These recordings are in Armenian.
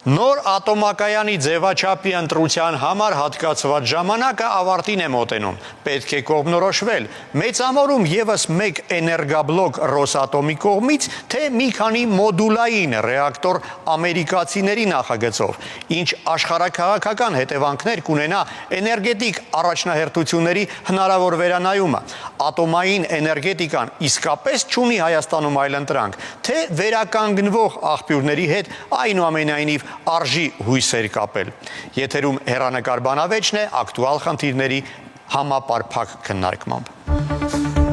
Նոր ատոմակայանի ձևաչափի ընտրության համար հատկացված ժամանակը ավարտին է մոտենում։ Պետք է կողմնորոշվել, մեծամորում ևս մեկ էներգաբլոկ Ռոսատոմի կողմից, թե մի քանի մոդուլային ռեակտոր ամերիկացիների նախագծով, ինչ աշխարհաքաղաքական հետևանքներ կունենա էներգետիկ առաջնահերթությունների հնարավոր վերանայումը։ Ատոմային էներգետիկան իսկապես չունի Հայաստանում այլընտրանք, թե վերականգնվող աղբյուրների հետ այնուամենայնիվ արժի հույսեր կապել։ Եթերում հեռանկար բանավեճն է ակտուալ խնդիրների համապարփակ քննարկմամբ։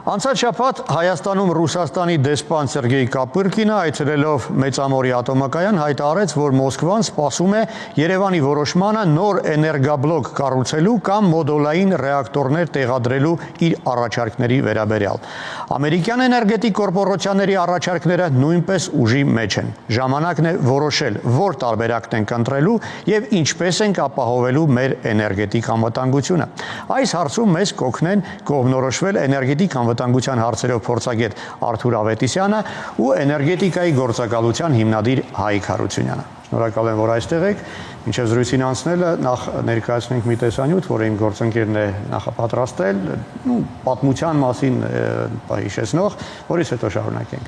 Անցած շաբաթ Հայաստանում Ռուսաստանի դեսպան Սերգեյ Կապրկինը այցելելով Մեծամորի ատոմակայան հայտարարեց, որ Մոսկվան սպասում է Երևանի որոշմանը նոր էներգաբլոկ կառուցելու կամ մոդուլային ռեակտորներ տեղադրելու իր առաջարկների վերաբերյալ։ Ամերիկյան էներգետիկ կորպորացիաների առաջարկները նույնպես ուժի մեջ են։ Ժամանակն է որոշել, որ տարբերակն ենք ընտրելու եւ ինչպես ենք ապահովելու մեր էներգետիկ անվտանգությունը։ Այս հարցում մեզ կօգնեն կողմնորոշվել էներգետիկ անվտանգության հարցերով փորձագետ Արթուր Ավետիսյանը ու էներգետիկայի գործակալության հիմնադիր Հայկ Հարությունյանը։ Շնորհակալ եմ, որ այստեղ եք։ Մինչև զրույցին անցնելը նախ ներկայացնենք մի տեսանյութ, որը իմ գործընկերն է նախապատրաստել, պատմության մասին հիշեցնող, որից հետո շարունակենք։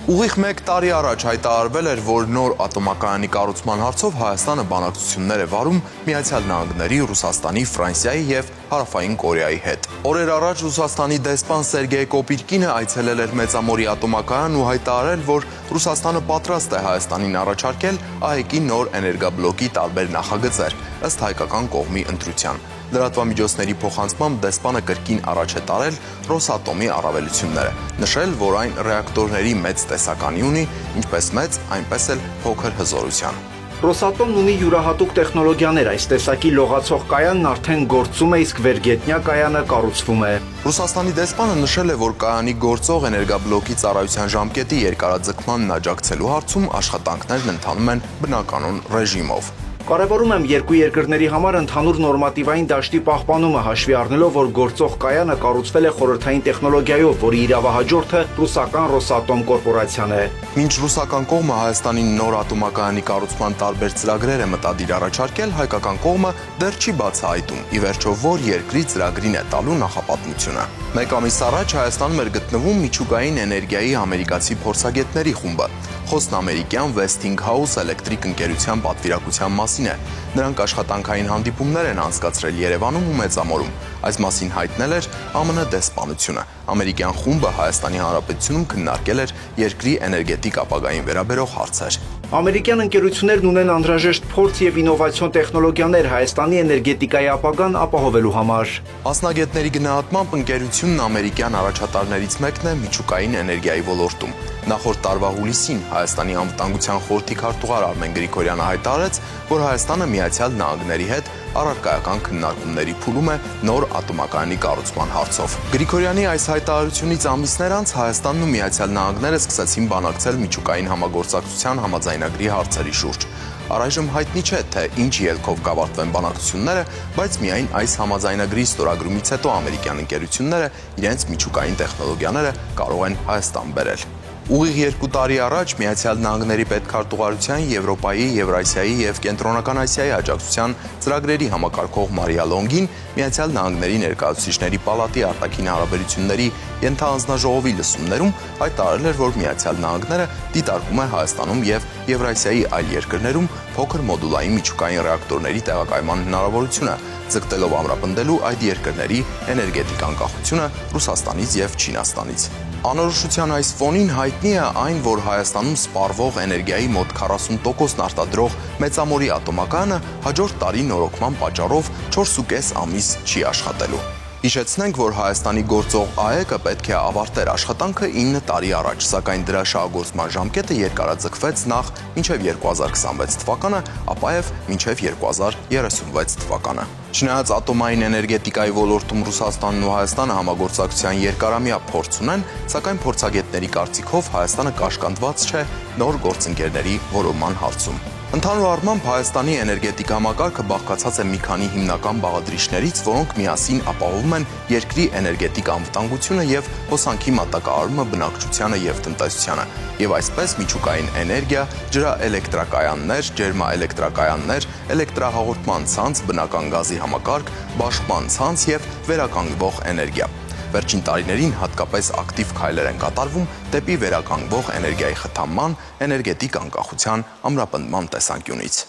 Ուղիղ մեկ տարի առաջ հայտարարվել էր, որ նոր ատոմակայանի կառուցման հարցով Հայաստանը բանակցություններ է վարում Միացյալ Նահանգների, Ռուսաստանի, Ֆրանսիայի և Հարավային Կորեայի հետ։ Օրեր առաջ Ռուսաստանի դեսպան Սերգեյ Կոպիրկինը այցելել էր Մեծամորի ատոմակայան ու հայտարարել, որ Ռուսաստանը պատրաստ է Հայաստանին առաջարկել ԱՀԿ-ի նոր էներգաբլոկի տարբեր նախագծեր, ըստ հայկական կողմի ընտրության։ Լրատվամիջոցների փոխանցմամբ դեսպանը կրկին առաջ է տարել Ռոսատոմի առավելությունները, նշել, որ այն ռեակտորների մեծ տեսականի ունի, ինչպես մեծ, այնպես էլ փոքր հզորության։ Ռոսատոմն ունի յուրահատուկ տեխնոլոգիաներ, այս տեսակի լողացող կայանն արդեն գործում է, իսկ վերգետնյա կայանը կառուցվում է։ Ռուսաստանի դեսպանը նշել է, որ կայանի գործող էներգաբլոկի ծառայության ժամկետի երկարաձգմանն աջակցելու հարցում աշխատանքներն ընթանում են բնականոն ռեժիմով։ Կարևորում եմ երկու երկրների համար ընդհանուր նորմատիվային դաշտի պահպանումը, հաշվի առնելով, որ գործող կայանը կառուցվել է խորհրդային տեխնոլոգիայով, որի իրավահաջորդը ռուսական Ռոսատոմ կորպորացիան է։ Մինչ ռուսական կողմը Հայաստանի նոր ատոմակայանի կառուցման տարբեր ծրագրեր է մտադիր առաջարկել, հայկական կողմը դեռ չի բացահայտում, ի վերջո որ երկրի ծրագրին է տալու նախապատմությունը։ Մեկ ամիս առաջ Հայաստանում էր գտնվում միջուկային էներգիայի ամերիկացի փորձագետների խումբը։ Խոսքն ամերիկյան Westinghouse էլեկտրիկ ընկերության պատվիրակության մասին է։ Նրանք աշխատանքային հանդիպումներ են անցկացրել Երևանում ու Մեծամորում։ Այս մասին հայտնել էր ԱՄՆ դեսպանությունը։ Ամերիկյան խումբը Հայաստանի Հանրապետությունում քննարկել էր երկրի էներգետիկ ապագային վերաբերող հարցեր։ Ամերիկյան ընկերություններն ունեն անհրաժեշտ փորձ և ինովացիոն տեխնոլոգիաներ Հայաստանի էներգետիկայի ապագան ապահովելու համար։ Մասնագետների գնահատմամբ ընկերությունն ամերիկյան առաջատարներից մեկն է միջուկային էներգիայի ոլորտում։ Նախորդ տարվա հուլիսին Հայաստանի անվտանգության խորհրդի քարտուղար Արմեն Գրիգորյանը հայտարարեց, որ Հայաստանը Միացյալ Նահանգների հետ առարկայական քննարկումների փուլում է նոր ատոմակայանի կառուցման հարցով։ Գրիգորյանի այս հայտարարությունից ամիսներ անց Հայաստանն ու Միացյալ Նահանգները սկսեցին բանակցել միջուկային համագործակցության համաձայնագրի հարցերի շուրջ։ Առայժմ հայտնի չէ, թե ինչ ելքով կավարտվեն բանակցությունները, բայց միայն այս համաձայնագրի ստորագրումից հետո ամերիկյան ընկերությունները իրենց միջուկային տեխնոլոգիաները կարող են Հայաստան բերել։ Ուղիղ 2 տարի առաջ Միացյալ Նահանգների պետքարտուղարության, Եվրոպայի, Եվրասիայի և Կենտրոնական Ասիայի աջակցության ծրագրերի համակարգող Մարիա Լոնգին Միացյալ Նահանգների ներկայացուցիչների պալատի արտաքին հարաբերությունների ենթաանձնաժողովի լսումներում հայտարարել էր, որ Միացյալ Նահանգները դիտարկում է Հայաստանում և Եվրասիայի այլ երկրներում փոքր մոդուլային միջուկային ռեակտորների տեղակայման հնարավորությունը, ձգտելով ամրապնդելու այդ երկրների էներգետիկ անկախությունը Ռուսաստանից և Չինաստանից։ Անորոշության այս ֆոնին հայտնի է այն, որ Հայաստանում սպառվող էներգիայի մոտ 40%-ն արտադրող Մեծամորի ատոմակայանը հաջորդ տարի նորոգման պատճառով 4,5 ամիս չի աշխատելու։ Հիշեցնենք, որ Հայաստանի գործող ԱԷԿ-ը պետք է ավարտեր աշխատանքը 9 տարի առաջ, սակայն դրա շահագործման ժամկետը երկարաձգվեց նախ մինչև 2026 թվականը, ապա և մինչև 2036 թվականը։ Չնայած ատոմային էներգետիկայի ոլորտում Ռուսաստանն ու Հայաստանը համագործակցության երկարամյա փորձ ունեն, սակայն փորձագետների կարծիքով Հայաստանը կաշկանդված չէ նոր գործընկերների որոնման հարցում։ Ընդհանուր առմամբ Հայաստանի էներգետիկ համակարգը բաղկացած է մի քանի հիմնական բաղադրիչներից, որոնք միասին ապահովում են երկրի էներգետիկ անվտանգությունը եւ հոսանքի մատակարարումը բնակչությանը եւ տնտեսությանը, եւ այսպես միջուկային էներգիա, ջրաէլեկտրակայաններ, ջերմաէլեկտրակայաններ, էլեկտրահաղորդման ցանց, բնական գազի համակարգ, բաշխման ցանց եւ վերականգնվող էներգիա։ Վերջին տարիներին հատկապես ակտիվ քայլեր են կատարվում դեպի վերականգնվող էներգիայի խթանման, էներգետիկ անկախության ամրապնդման տեսանկյունից։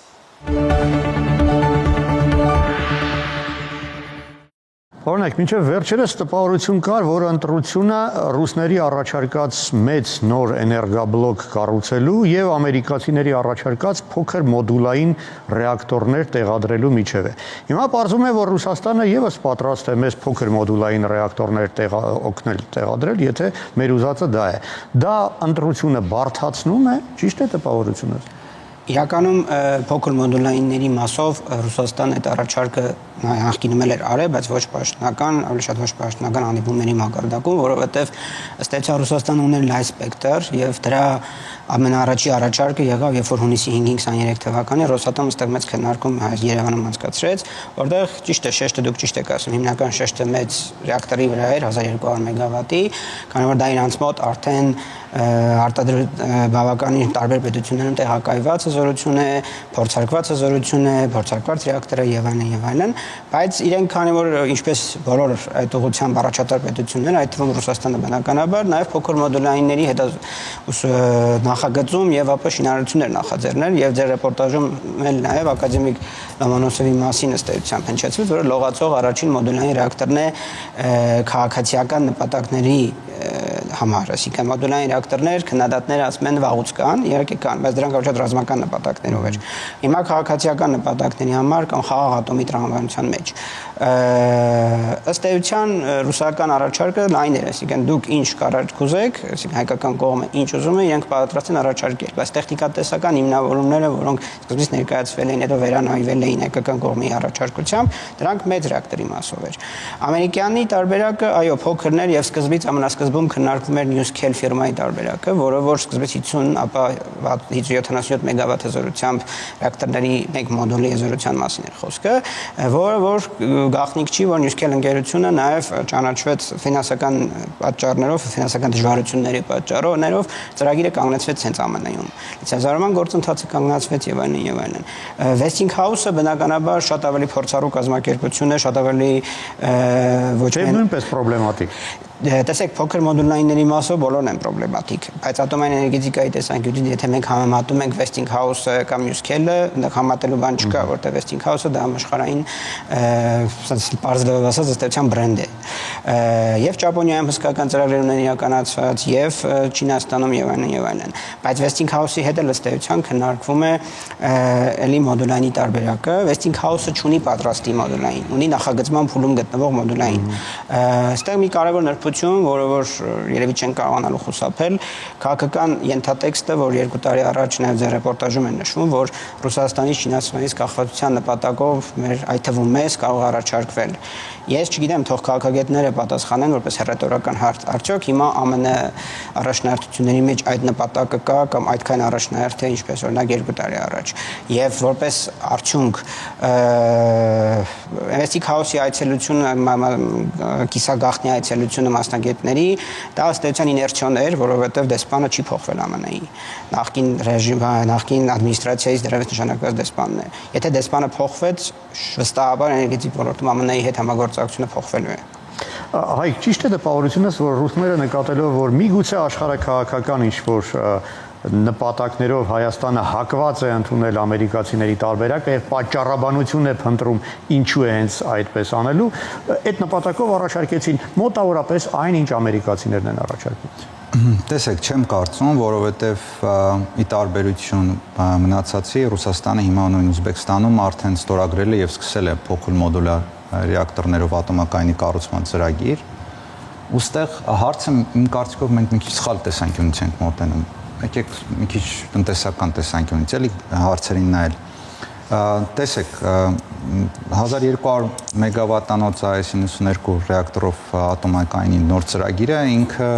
Օրինակ, մինչև վերջերս տպավորություն կար, որ ընտրությունը ռուսների առաջարկած մեծ նոր էներգաբլոկ կառուցելու եւ ամերիկացիների առաջարկած փոքր մոդուլային ռեակտորներ տեղադրելու միջև է։ Հիմա պարզվում է, որ Ռուսաստանը եւս պատրաստ է մեծ փոքր մոդուլային ռեակտորներ օգնել տեղադրել, եթե մեր ուզածը դա է։ Դա ընտրությունը բարդացնում է, ճիշտ է տպավորությունը։ Իրականում փոքր մոդուլայինների մասով Ռուսաստանը այդ առաջարկը նախկինում էր արել, բայց ոչ պաշտոնական, ավելի շատ ոչ պաշտոնական հանդիպումների մակարդակում, որովհետև ըստ էության Ռուսաստանը ուներ լայն սպեկտր եւ դրա ամենաառաջի առաջարկը եղավ, երբ որ հունիսի 5-23 թվականին Ռոսատոմը ստեղ մեծ քննարկում Երևանում անցկացրեց, որտեղ ճիշտ է շեշտը դուք ճիշտ եք ասում, հիմնական շեշտը մեծ ռեակտորի վրա էր 1200 մեգավատի, քանի որ դա իրանց մոտ արդեն բավականին տարբեր պետություններում տեղակայված հզորություն է, փորձարկված հզորություն է, փորձարկված ռեակտոր է եւ այլն, բայց իրենք քանի որ ինչպես բոլոր այդ ուղղությամբ առաջատար պետությունները, այդ թվում Ռուսաստանը բնականաբար նաեւ փոքր մոդուլայինների հետ նախագծում եւ ապա շինարարություններ նախաձեռնել եւ ձեր ռեպորտաժում էլ նաեւ ակադեմիկ Լոմոնոսովի մասին ըստ էության հնչեցվեց, որ լողացող առաջին մոդուլային ռեակտորն է քաղաքացիական նպատակների համար, այսինքն մոդուլային ռեակտորներ, քննադատները ասում են վաղուց կան, իհարկե կան, բայց դրանք ոչ ռազմական նպատակներով էր։ Հիմա քաղաքացիական նպատակների համար կամ խաղաղ ատոմի տրամաբանության մեջ ըստ էության ռուսական առաջարկը լայն էր, այսինքն դուք ինչ կուզեք, այսինքն հայկական կողմը ինչ ուզում է, իրենք պատրաստ են առաջարկել, բայց տեխնիկատեսական հիմնավորումները, որոնք սկզբից ներկայացվել էին, հետո վերանայվել էին հայկական կողմի առաջարկությամբ, դրանք մեծ ռեակտորի մասով էր։ Ամերիկյանի տարբերակը, այո, փոքրն էր եւ սկզբից ամենասկզբում քննարկվում էր NewScale ֆիրմայի տարբերակը, որը որ սկզբից 50, ապա 77 մեգավատ հզորությամբ ռեակտորների մեկ մոդուլի հզորության մասին էր խոսքը, որը որ գաղտնիք չի, որ NewScale ընկերությունը նաև ճանաչվեց ֆինանսական պատճառներով, ֆինանսական դժվարությունների պատճառով ծրագիրը կանգնեցվեց հենց ԱՄՆ-ում։ Լիցենզավորման գործընթացը կանգնեցվեց եւ այլն եւ այլն։ Westinghouse-ը բնականաբար շատ ավելի փորձառու կազմակերպություն է, շատ ավելի ոչ միայն նույնպես պրոբլեմատիկ։ Տեսեք, փոքր մոդուլայինների մասով բոլորն են պրոբլեմատիկ, բայց ատոմային էներգետիկայի տեսանկյունից, եթե մենք համեմատում ենք Westinghouse-ը կամ NewScale-ը, այնտեղ համատելու բան չկա, որտեղ Westinghouse-ը դա համաշխարհային բարձրացած ըստ էության բրենդ է։ Եվ Ճապոնիայում հսկական ծրագրեր ունեն իրականացված, եւ Չինաստանում եւ այլն։ Բայց Westinghouse-ի հետ էլ ըստ էության քննարկվում է էլի մոդուլայինի տարբերակը։ Westinghouse-ը չունի պատրաստի մոդուլային, ունի նախագծման փուլում գտնվող մոդուլային։ Այստեղ մի կարևոր նրբություն, որը որ երևի չեն կարողանալու խուսափել, քաղաքական ենթատեքստը, որ 2 տարի առաջ նաև ձեր ռեպորտաժում են նշվում, որ Ռուսաստանից Չինաստանից կախվածության նպատակով մեր այդ թվում մեզ կարող առաջարկվել։ Ես չգիտեմ, թող քաղաքագետները պատասխանեն որպես հռետորական հարց, արդյոք հիմա ԱՄՆ առաջնահերթությունների մեջ այդ նպատակը կա կամ այդքան առաջնահերթ է, ինչպես օրինակ 2 տարի առաջ։ Եվ որպես արդյունք Westinghouse-ի այցելությունը, կիսագաղտնի այցելությունը մասնագետների, դա ըստ էության իներցիոն էր, որովհետև դեսպանը չի փոխվել ԱՄՆ-ի։ Նախկին ռեժիմը, նախկին ադմինիստրացիայից դեռևս նշանակված դեսպանն է։ Եթե դեսպանը փոխվեց, վստահաբար էներգետիկ ոլորտում ԱՄՆ-ի հետ համագործակցությունը փոխվելու է։ Հայկ, ճիշտ է տպավորությունս, որ ռուսները նկատելով, որ միգուցե աշխարհաքաղաքական ինչ-որ նպատակներով Հայաստանը հակված է ընդունել ամերիկացիների տարբերակը եւ պատճառաբանություն է փնտրում ինչու է հենց այդպես անելու, այդ նպատակով առաջարկեցին մոտավորապես այն, ինչ ամերիկացիներն են առաջարկում։ Տեսեք, չեմ կարծում, որովհետև ի տարբերություն մնացածի Ռուսաստանը հիմա նույն Ուզբեկստանում արդեն ստորագրել է եւ սկսել է փոքր մոդուլար ռեակտորներով ատոմակայանի կառուցման ծրագիր։ Ոստեղ հարցը իմ կարծիքով մենք մի քիչ սխալ տեսանկյունից ենք մոտենում։ Եկեք մի քիչ տնտեսական տեսանկյունից էլի հարցերին նայել։ Տեսեք, 1200 մեգավատանոց AS92 ռեակտորով ատոմակայանի նոր ծրագիրը ինքը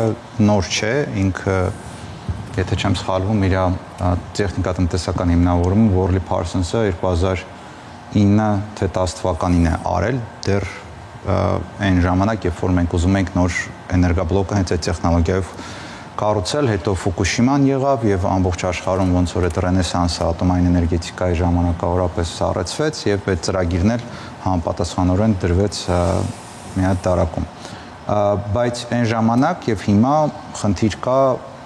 նոր չէ, ինքը եթե չեմ սխալվում, իր տեխնիկատնտեսական հիմնավորումը Worley Parsons-ը 2009-10 թվականին է արել, դեռ այն ժամանակ, երբ որ մենք ուզում ենք նոր էներգաբլոկը հենց այդ տեխնոլոգիայով կառուցել, հետո Ֆուկուշիման եղավ եւ ամբողջ աշխարհում ոնց որ այդ ռենեսանսը ատոմային էներգետիկայի ժամանակավորապես սառեցվեց եւ այդ ծրագիրն էլ համապատասխանորեն դրվեց մի հատ տարակում։ Բայց այն ժամանակ եւ հիմա խնդիր կա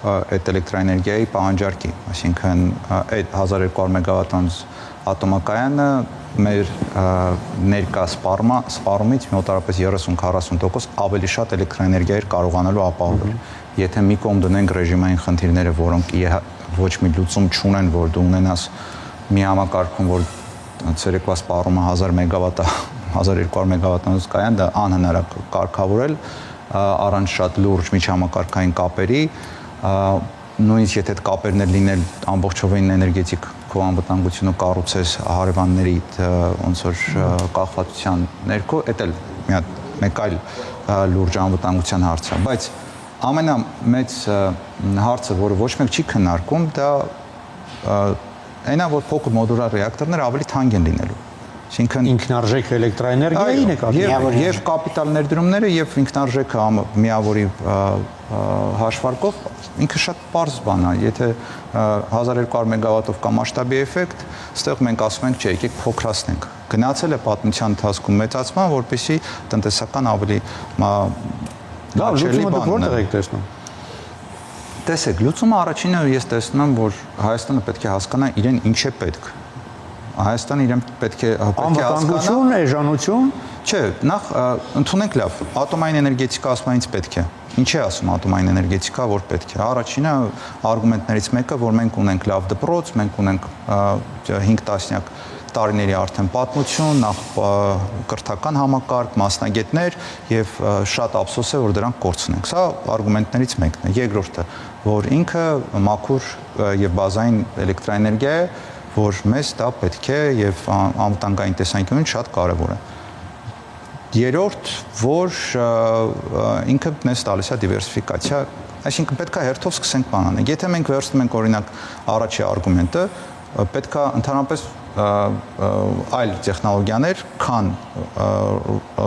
այդ էլեկտրաէներգիայի պահանջարկի, այսինքն այդ 1200 մեգավատանոց ատոմակայանը մեր ներկա սպառումից մոտավորապես 30-40% ավելի շատ էլեկտրաէներգիա էր կարողանալու ապահովել։ Եթե մի կողմ դնենք ռեժիմային խնդիրները, որոնք ոչ մի լուծում չունեն, որ դու ունենաս մի համակարգում, որ ցերեկվա սպառումը 1000 մեգավատ, 1200 մեգավատանոց կայան, դա անհնար է կարգավորել առանց շատ լուրջ միջհամակարգային կապերի, նույնիսկ եթե այդ կապերն էլ լինել ամբողջովին էներգետիկ քո անվտանգությունը կառուցես հարևանների ոնց որ կախվածության ներքո, դա էլ մեկ այլ լուրջ անվտանգության հարց է, բայց ամենամեծ հարցը, որը ոչ մեկ չի քննարկում, դա այնա, որ փոքր մոդուլար ռեակտորները ավելի թանկ են լինելու։ Այսինքն ինքնարժեք էլեկտրաէներգիայի նկատմամբ եւ կապիտալ ներդրումները եւ ինքնարժեքը միավորի հաշվարկով ինքը շատ պարզ բան է, եթե 1200 մեգավատով կա մասշտաբի էֆեկտ, այստեղ մենք ասում ենք, չէ, եկեք փոքրացնենք։ Գնացել է պատմության ընթացքում մեծացման, որպեսզի տնտեսական ավելի լավ լուծումը դուք որտեղ եք տեսնում։ Տեսեք, լուծումը առաջինը ես տեսնում եմ, որ Հայաստանը պետք է հասկանա իրեն ինչ է պետք։ Հայաստանը իրեն պետք է հասկանա։ Անվտանգություն, էժանություն։ Չէ, նախ ընդունենք լավ, ատոմային էներգետիկա ասում ինձ պետք է։ Ինչ է ասում ատոմային էներգետիկա, որ պետք է։ Առաջինը արգումենտներից մեկը, որ մենք ունենք լավ դպրոց, մենք ունենք 5 տասնյակ տարիների արդեն պատմություն, նախ կրթական համակարգ, մասնագետներ եւ շատ ափսոս է, որ դրանք կորցնենք։ Սա արգումենտներից մեկն է։ Երկրորդը, որ ինքը մաքուր եւ բազային էլեկտրաէներգիա է, որ մեզ դա պետք է եւ անվտանգային տեսանկյունից շատ կարեւոր է։ Երրորդ, որ ինքը մեզ տալիս է դիվերսիֆիկացիա, այսինքն պետք է հերթով սկսենք բան անել։ Եթե մենք վերցնում ենք օրինակ առաջի արգումենտը, պետք է ընդհանրապես այլ տեխնոլոգիաներ, քան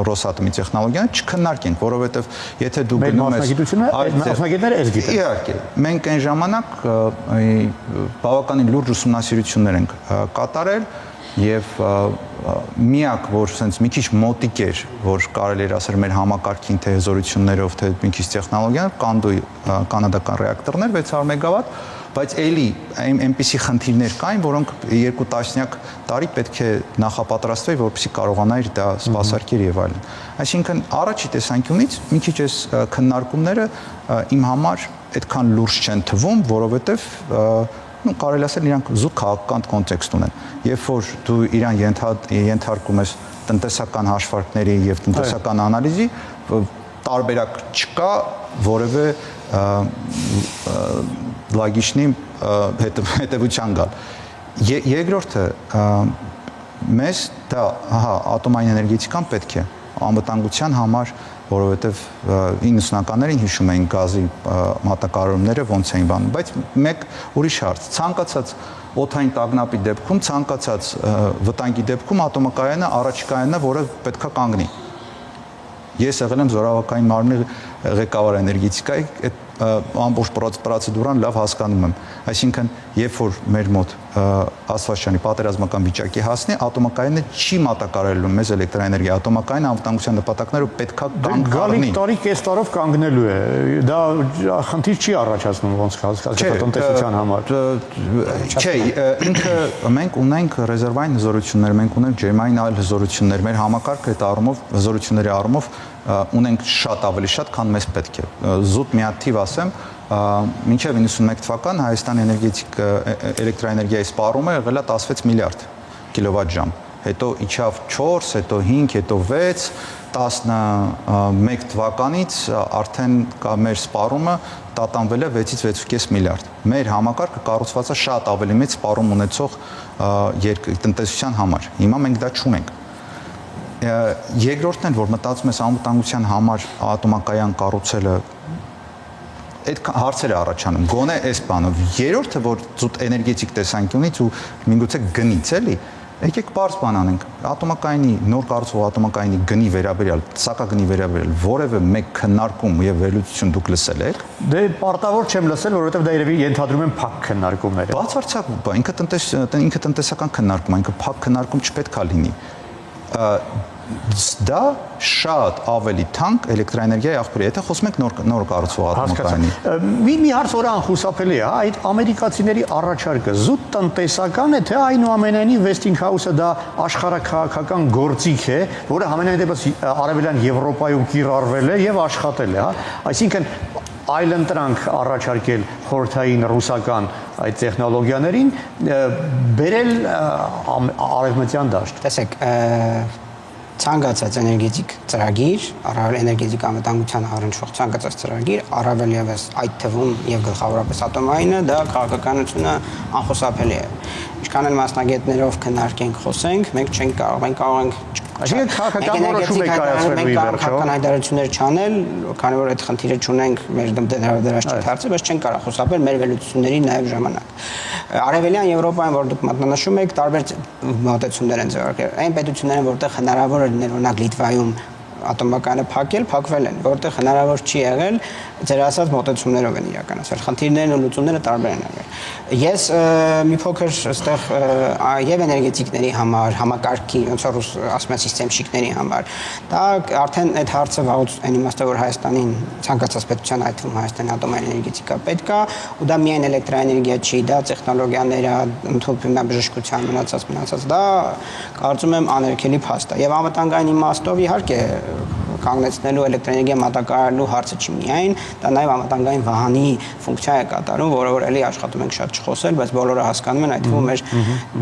Ռոսատոմի տեխնոլոգիան չքննարկենք, որովհետև եթե դու գնում ես մասնագետները այս գիտեն։ Իհարկե, մենք այն ժամանակ բավականին լուրջ ուսումնասիրություններ ենք կատարել եւ միակ որ sense մի քիչ մոտիկ էր, որ կարելի էր ասել մեր համակարգին թե հզորություններով, թե մի քիչ տեխնոլոգիան, կանադական ռեակտորներ 600 մեգավատ, բայց էլի այնպիսի խնդիրներ կային, որոնք 2 տասնյակ տարի պետք է նախապատրաստվեի, որպեսզի կարողանայր դա սպասարկել եւ այլն։ Այսինքն առաջի տեսանկյունից մի քիչ այս քննարկումները իմ համար այդքան լուրջ չեն թվում, որովհետեւ կարելի ասել իրանք զուտ քաղաքական կոնտեքստ ունեն։ Երբ որ դու իրան ենթարկում ես տնտեսական հաշվարկների եւ տնտեսական անալիզի, տարբերակ չկա որևէ լագիշնի հետևության գալ։ Երկրորդը մեզ դա ատոմային էներգետիկան պետք է անվտանգության համար, որովհետև 90-ականներին հիշում էին գազի մատակարարումները ոնց էին բանում, բայց մեկ ուրիշ հարց, ցանկացած օդային տագնապի դեպքում, ցանկացած վտանգի դեպքում ատոմակայանը առաջիկայինն է, որը պետքա կանգնի։ Ես եղել եմ զորավարական մարմնի ղեկավար էներգետիկայի, այդ ամբողջ պրոցեդուրան լավ հասկանում եմ։ Այսինքն, երբ որ մեր մոտ Աստվածաշնչի պատերազմական վիճակի հասնի, ատոմակայանը չի մատակարարելու մեզ էլեկտրաէներգիա, ատոմակայանը անվտանգության նպատակներով պետքա կանգնի։ Տարի կես տարով կանգնելու է։ Դա խնդիր չի առաջացնում ոնց հասկացա տնտեսության համար։ Չէ, ինքը մենք ունենք ռեզերվային հզորություններ, մենք ունենք ջերմային այլ հզորություններ, մեր համակարգը այդ առումով հզորությունների առումով ունենք շատ ավելի շատ, քան մեզ պետք է։ Զուտ մի հատ թիվ ասեմ, մինչև 91 թվական Հայաստանի էլեկտրաէներգիայի սպառումը եղել է 16 միլիարդ կիլովատ ժամ, հետո իջավ 4, հետո 5, հետո 6, 2011 թվականից արդեն մեր սպառումը տատանվել է 6-ից 6.5 միլիարդ։ Մեր համակարգը կառուցված է շատ ավելի մեծ սպառում ունեցող տնտեսության համար։ Հիմա մենք դա չունենք։ Երկրորդն էլ, որ մտածում ես անվտանգության համար ատոմակայան կառուցելը, այդ հարցերը առաջանում, գոնե այս բանով։ Երրորդը, որ զուտ էներգետիկ տեսանկյունից ու միգուցե գնից էլի, եկեք բարձ բան անենք, ատոմակայանի, նոր կառուցվող ատոմակայանի գնի վերաբերյալ, սակագնի վերաբերյալ որևէ մեկ քննարկում եւ վերլուծություն դուք լսել եք։ Դե պարտավոր չեմ լսել, որովհետև դա երևի ենթադրում եմ փակ քննարկումներ է։ Բացարձակ, ինքը տնտեսական քննարկում է, ինքը փակ քննարկում չպետք է լինի։ Դա շատ ավելի թանկ էլեկտրաէներգիայի աղբյուր է, եթե խոսում ենք նոր կառուցվող ատոմակայանի։ Մի հարց, որը անխուսափելի է, այդ ամերիկացիների առաջարկը զուտ տնտեսական է, թե այնուամենայնիվ Westinghouse-ը դա աշխարհաքաղաքական գործիք է, որը համենայն դեպս արևելյան Եվրոպայում կիրառվել է եւ աշխատել է, հա։ Այսինքն այլ ընտրանք առաջարկել խորհրդային ռուսական այդ տեխնոլոգիաներին բերել արևմտյան դաշտ։ Տեսեք, ցանկացած էներգետիկ ծրագիր, առավել էներգետիկ անվտանգության առնչվող ցանկացած ծրագիր, առավել եւս այդ թվում եւ գլխավորապես ատոմայինը, դա քաղաքականությունը անխուսափելի է։ Ինչքան էլ մասնագետներով քննարկենք, խոսենք, մենք չենք կարող, մենք կարող ենք Այսինքն քաղաքական որոշում է կայացվելու ի վերջո։ Քաղաքական հայտարարություններ չանել, քանի որ այդ խնդիրը չունենք մեր դրած չի հարցը, բայց չենք կարող խուսափել մեր վերլուծությունների նաև ժամանակ։ Արևելյան Եվրոպայում, որ դուք մատնանշում եք, տարբեր մոտեցումներ են ձեռնարկել։ Այն պետությունները, որտեղ հնարավոր է լինել, օրինակ Լիտվայում ատոմակայանը փակվել են, որտեղ հնարավոր չի եղել, ձեր ասած մոտեցումներով են իրականացվել։ Խնդիրներն ու լուծումները տարբեր են եղել։ Ես մի փոքր այստեղ եւ էներգետիկների համար, համակարգի, ոնց որ ասում են սիստեմշիկների համար, դա արդեն այդ հարցը վաղուց այն իմաստով որ Հայաստանին ցանկացած պետության այդ թվում Հայաստանի ատոմային էներգետիկա պետք է, ու դա միայն էլեկտրաէներգիա չի, դա տեխնոլոգիաներ է, ընդհանուր բժշկության մնացած, դա կարծում եմ աներկելի փաստ է։ Եվ անվտանգային իմաստով իհարկե կանգնեցնելու էլեկտրաէներգիա մատակարարելու հարցը չի միայն, դա նաև անվտանգային վահանի ֆունկցիա է կատարում, որը որ էլի աշխատում ենք շատ չխոսել, բայց բոլորը հասկանում են, այդ թվում մեր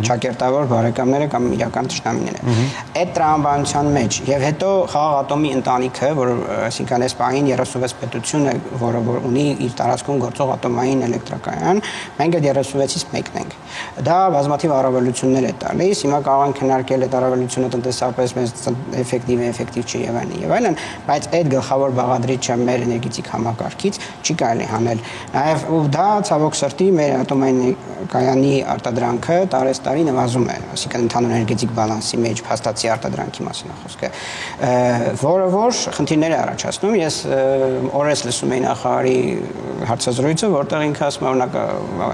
ճակերտավոր բարեկամները կամ իրական ճշտամիները։ Այդ տրամաբանության մեջ եւ հետո խաղաղ ատոմի ընտանիքը, որ այսինքն այս պահին 36 պետություն է, որը որ ունի իր տարածքում գործող ատոմային էլեկտրակայան, մենք այդ 36-ից մեկն ենք։ Դա բազմաթիվ առավելություններ է տալիս, հիմա կարող ենք քննարկել այդ առավելությունը տնտեսապես մեծ էֆեկտիվ է, էֆեկտիվ չի եւ այլն, բայց այդ գլխավոր բաղադրիչը մեր էներգետիկ համակարգից չի կարելի հանել։ Նաեւ դա ցավոք սրտի մեր ատոմային կայանի արտադրանքը տարեստարի նվազում է, այսինքն ընդհանուր էներգետիկ բալանսի մեջ փաստացի արտադրանքի մասին է խոսքը, որը որ խնդիրներ է առաջացնում։ Ես օրես լսում էի նախարարի հարցազրույցը, որտեղ ինքը ասում է օրինակ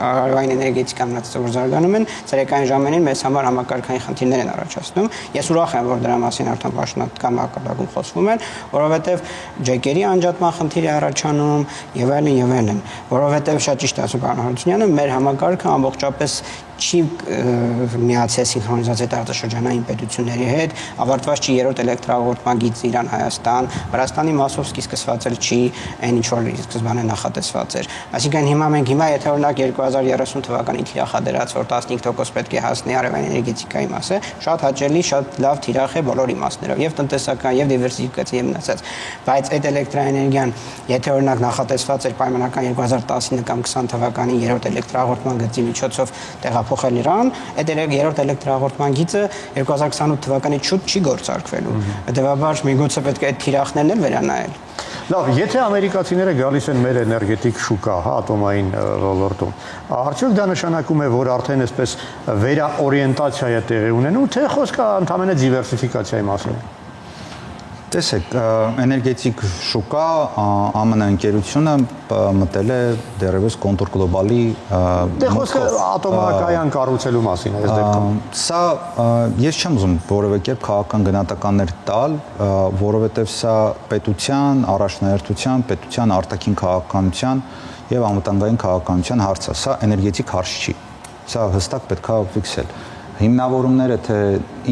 արևային էներգետիկան մնացած զարգանում են, ցերեկային ժամերին մեծ համար համակարգային խնդիրներ են առաջացնում։ Ես ուրախ եմ, որ դրա մասին արդեն պաշտոնական մակարդակում խոսվում է, որովհետև ջեկերի անջատման խնդիր է առաջանում եւ այլն, որովհետև շատ ճիշտ ասում պարոն Հարությունյանը, մեր համակարգը ամբողջապես չի միացել սինխրոնիզացիա տարածաշրջանային պետությունների հետ, ավարտված չի երրորդ էլեկտրահաղորդման գիծը Իրան-Հայաստան, Վրաստանի մասով սկսված էլ չի, այն ինչ որ սկզբանե նախատեսված էր։ Այսինքն հիմա եթե օրինակ 2030 թվականին թիրախադրած, որ 15% պետք է հասնի արևային էներգետիկայի մասը, շատ հաճելի, շատ լավ թիրախ է բոլոր իմաստներով, եւ տնտեսական, եւ դիվերսիֆիկացիա, եւ մնացած։ Բայց այդ էլեկտրաէներգիան, եթե օրինակ նախատեսված էր պայմանական 2019 կամ 20 թվականի երրորդ էլեկտրահաղորդման գծի միջոցով տեղափոխել Իրան, այդ երրորդ էլեկտրահաղորդման գիծը 2028 թվականից շուտ չի գործարկվելու։ Հետևաբար միգուցե պետք է այդ թիրախներն էլ վերանայել։ Լավ, եթե ամերիկացիները գալիս են մեր էներգետիկ շուկա, հա, ատոմային ոլորտում, արդյոք դա նշանակում է, որ արդեն այսպես վերաօրիենտացիա է տեղի ունենում, թե խոսքը ընդհանրապես դիվերսիֆիկացիայի մասին։ Տեսեք, էներգետիկ շուկա ԱՄՆ ընկերությունը մտել է դեռևս Contour Global-ի Դե խոսքը ատոմակայան կառուցելու մասին է այս դեպքում։ Սա ես չեմ ուզում որևէ կերպ քաղաքական գնահատականներ տալ, որովհետև սա պետության առաջնահերթության, պետության արտաքին քաղաքականության եւ անվտանգային քաղաքականության հարց է։ Սա էներգետիկ հարց չի։ Սա հստակ պետք է ֆիքսել։ Հիմնավորումները թե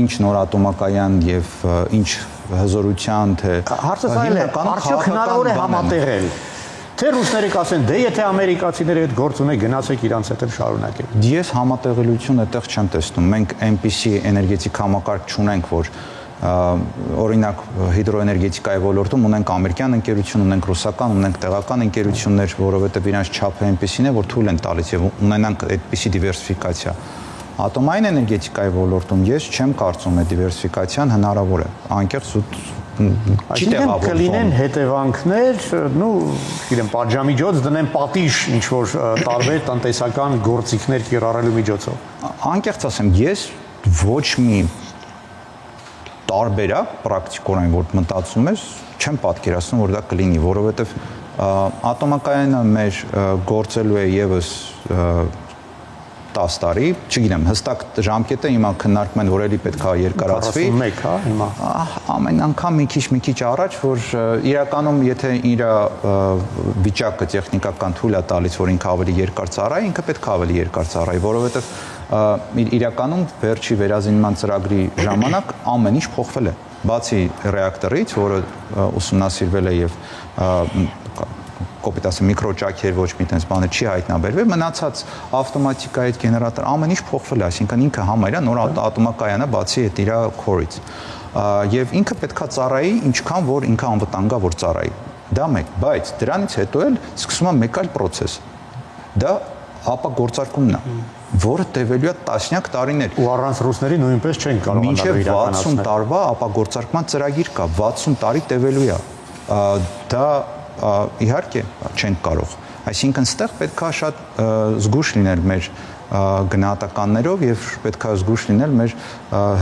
ինչ նոր ատոմակայան եւ ինչ հզորության թե հարցը այլ է, արդյոք հնարավոր է համատեղել։ Թե ռուսները կասեն, դե եթե ամերիկացիների հետ գործ ունեք, գնացեք իրանց հետ շարունակեք։ Ես համատեղելիություն այդտեղ չեմ տեսնում։ Մենք այնպիսի էներգետիկ համակարգ չունենք, որ օրինակ հիդրոէներգետիկայի ոլորտում ունենք ամերիկյան ընկերություն, ունենք ռուսական, ունենք տեղական ընկերություններ, որովհետև իրանց չափը այնպեսին է, որ թույլ են տալիս եւ ունենանք այդպիսի դիվերսիֆիկացիա։ Ատոմային էներգետիկայի ոլորտում ես չեմ կարծում է դիվերսիֆիկացիան հնարավոր է։ Անկեղծ Այսինքն կլինեն հետևանքներ, գիտեմ, պատժամիջոց դնեն պատիժ ինչ որ տարբեր տնտեսական գործիքներ կիրառելու միջոցով։ Անկեղծ ասեմ, ես ոչ մի տարբերակ պրակտիկորեն որ մտածում ես, չեմ պատկերացնում, որ դա կլինի, որովհետև ատոմակայանը մեր գործելու է եւս 10 տարի, չգիտեմ, հստակ ժամկետը հիմա քննարկում են, որ էլի պետք է երկարացվի։ 41, հա, հիմա։ Ամեն անգամ մի քիչ առաջ, որ իրականում եթե իր վիճակը տեխնիկական թույլ է տալիս, որ ինքը ավելի երկար ծառայի, ինքը պետք է ավելի երկար ծառայի, որովհետև իրականում վերջի վերազինման ծրագրի ժամանակ ամեն ինչ փոխվել է։ Բացի ռեակտորից, որը ուսումնասիրվել է եւ կոպիտ ասեմ միկրոճաքեր ոչ մի տես բանը չի հայտնաբերվել, մնացած ավտոմատիկայից գեներատոր ամեն ինչ փոխվել է, այսինքն ինքը համարյա նոր ատոմակայան է բացի այդ իր քորից։ Եվ ինքը պետքա ծառայի ինչքան որ ինքը անվտանգ է որ ծառայի։ Դա մեկ, բայց դրանից հետո էլ սկսում է մեկ այլ process։ Դա ապագործարկումն է, որը տևելու է տասնյակ տարիներ։ Ու առանց ռուսների նույնպես չեն կարողանալ իրականացնել։ Մինչև 60 տարվա ապագործարկման ծրագիր կա, 60 տարի տևելու է։ Դա իհարկե չեն կարող։ Այսինքն ստեղ պետքա շատ զգուշ լինել մեր գնահատականներով եւ պետքա զգուշ լինել մեր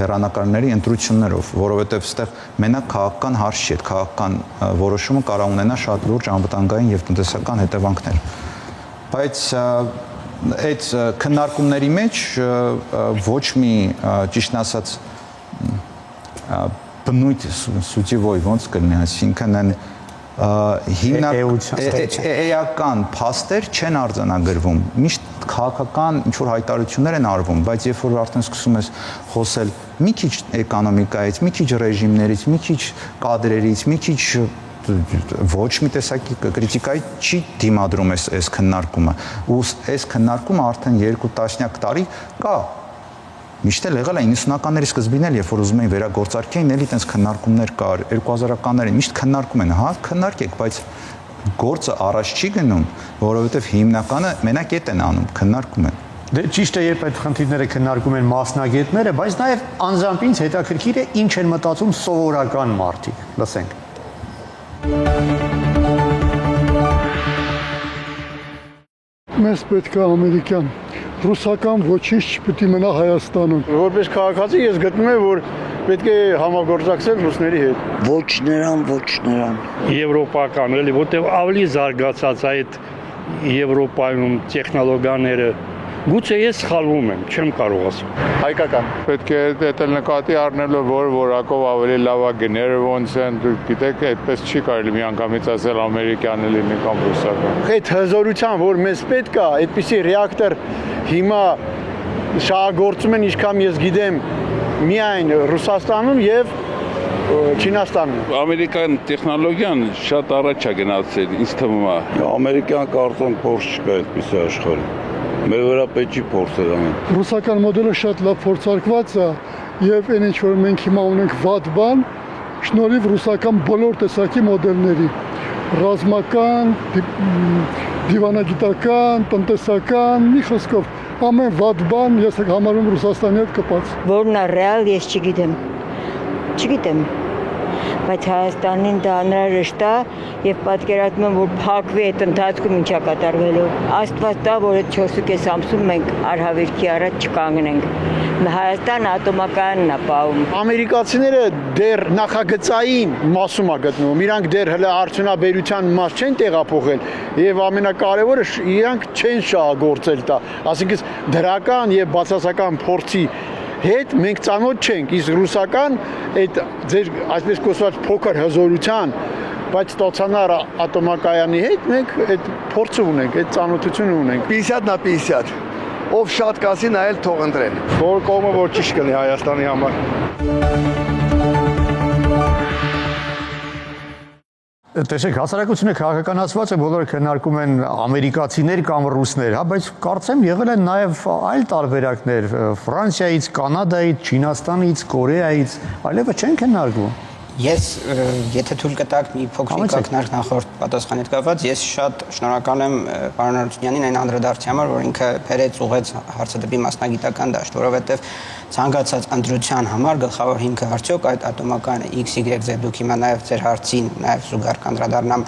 հեռանկարների ընտրություններով, որովհետեւ ստեղ մենակ քաղաքական հարց չի, քաղաքական որոշումը կարող ունենա շատ լուրջ անվտանգային եւ տնտեսական հետևանքներ։ Բայց այդ քննարկումների մեջ ոչ մի ճիշտն ասած բնույթ սուտիվոյ ոնց կլինի, այսինքն են էական փաստեր չեն արձանագրվում, միշտ քաղաքական ինչ-որ հայտարարություններ են արվում, բայց երբ որ արդեն սկսում ես խոսել մի քիչ էկոնոմիկայից, մի քիչ ռեժիմներից, մի քիչ կադրերից, մի քիչ ոչ մի տեսակի կրիտիկայի չի դիմադրում այս քննարկումը, ու այս քննարկումը արդեն 2 տասնյակ տարի կա։ Միշտ էլ եղել է 90-ականների սկզբին էլ, երբ որ ուզում էին վերագործարկեին, էլի տենց քննարկումներ կար, 2000-ականներին միշտ քննարկում են, հա, քննարկեք, բայց գործը առաջ չի գնում, որովհետև հիմնականը մենակ այդ են անում, քննարկում են։ Դե ճիշտ է, երբ այդ խնդիրները քննարկում են մասնագետները, բայց նաև անձամբ ինձ հետաքրքիր է ինչ են մտածում սովորական մարդիկ։ Լսենք։ Մեզ պետք է ամերիկյան, ռուսական ոչինչ չպետք է մնա Հայաստանում։ Որպես քաղաքացի ես գտնում եմ, որ պետք է համագործակցել ռուսների հետ։ Ոչ նրան։ Եվրոպական, էլի, որտեղ ավելի զարգացած այդ Եվրոպայում տեխնոլոգիաները գուցե ես սխալվում եմ, չեմ կարող ասել։ Հայկական։ Պետք է դա նկատի առնելով, որ որակով ավելի լավ է գները ոնց են, դուք գիտեք, այդպես չի կարելի միանգամից ասել ամերիկյանը լինի կամ ռուսական։ Այդ հզորության, որ մեզ պետք է, այդպիսի ռեակտոր հիմա շահագործում են, ինչքան ես գիտեմ, միայն Ռուսաստանում եւ Չինաստանում։ Ամերիկյան տեխնոլոգիան շատ առաջ է գնացել, ինձ թվում է։ Ամերիկյան կարծում փորձ չկա այդպիսի աշխարհում։ Մեր վրա պետք չի փորձել անում։ Ռուսական մոդելը շատ լավ փորձարկված է եւ այն ինչ որ մենք հիմա ունենք վատ բան, շնորհիվ ռուսական բոլոր տեսակի մոդելների՝ ռազմական, դիվանագիտական, տնտեսական, մի խոսքով ամեն վատ բան ես համարում Ռուսաստանի հետ կապած։ Որն է ռեալ, ես չգիտեմ, բայց Հայաստանին դա անհրաժեշտ է եւ պատկերացնում եմ, որ փակվի այդ ընթացքում ինչա կատարվելու։ Աստված տա, որ այդ 4.5 ամսում մենք արհավիրքի առաջ չկանգնենք։ Հայաստանը ատոմականն է պահում։ Ամերիկացիները դեռ նախագծային մասում է գտնվում։ Իրանք դեռ հələ արդյունաբերության մաս չեն տեղափոխել եւ ամենակարևորը իրանք չեն շահագործել դա։ Այսինքն դրական եւ բացասական փորձի հետ մենք ծանոթ չենք, իսկ ռուսական այդ ձեր այսպես կոչված փոքր հզորության, բայց ստացանար ատոմակայանի հետ մենք այդ փորձը ունենք, այդ ծանոթությունը ունենք։ 50 նա 50։ Ով շատ կասի նայել թող ընտրեն։ Որ կողմը որ ճիշտ կլինի Հայաստանի համար։ Տեսեք, հասարակությունը քաղաքականացված է, բոլորը քննարկում են ամերիկացիներ կամ ռուսներ, հա, բայց կարծեմ եղել են նաև այլ տարբերակներ Ֆրանսիայից, Կանադայից, Չինաստանից, Կորեայից, այլևս չեն քննարկվում։ Ես եթե թույլ կտաք մի փոքրիկ ակնարկ նախորդ պատասխանի հետ կապված, ես շատ շնորհակալ եմ պարոն Արությունյանին այն անդրադարձի համար, որ ինքը բերեց ուղեց հարցը դեպի մասնագիտական դաշտ, որովհետև ցանկացած ընտրության համար գլխավոր հիմքը արդյոք այդ ատոմակայանը XYZ դուք հիմա նաև ձեր հարցին նաև զուգահեռ կանդրադառնամ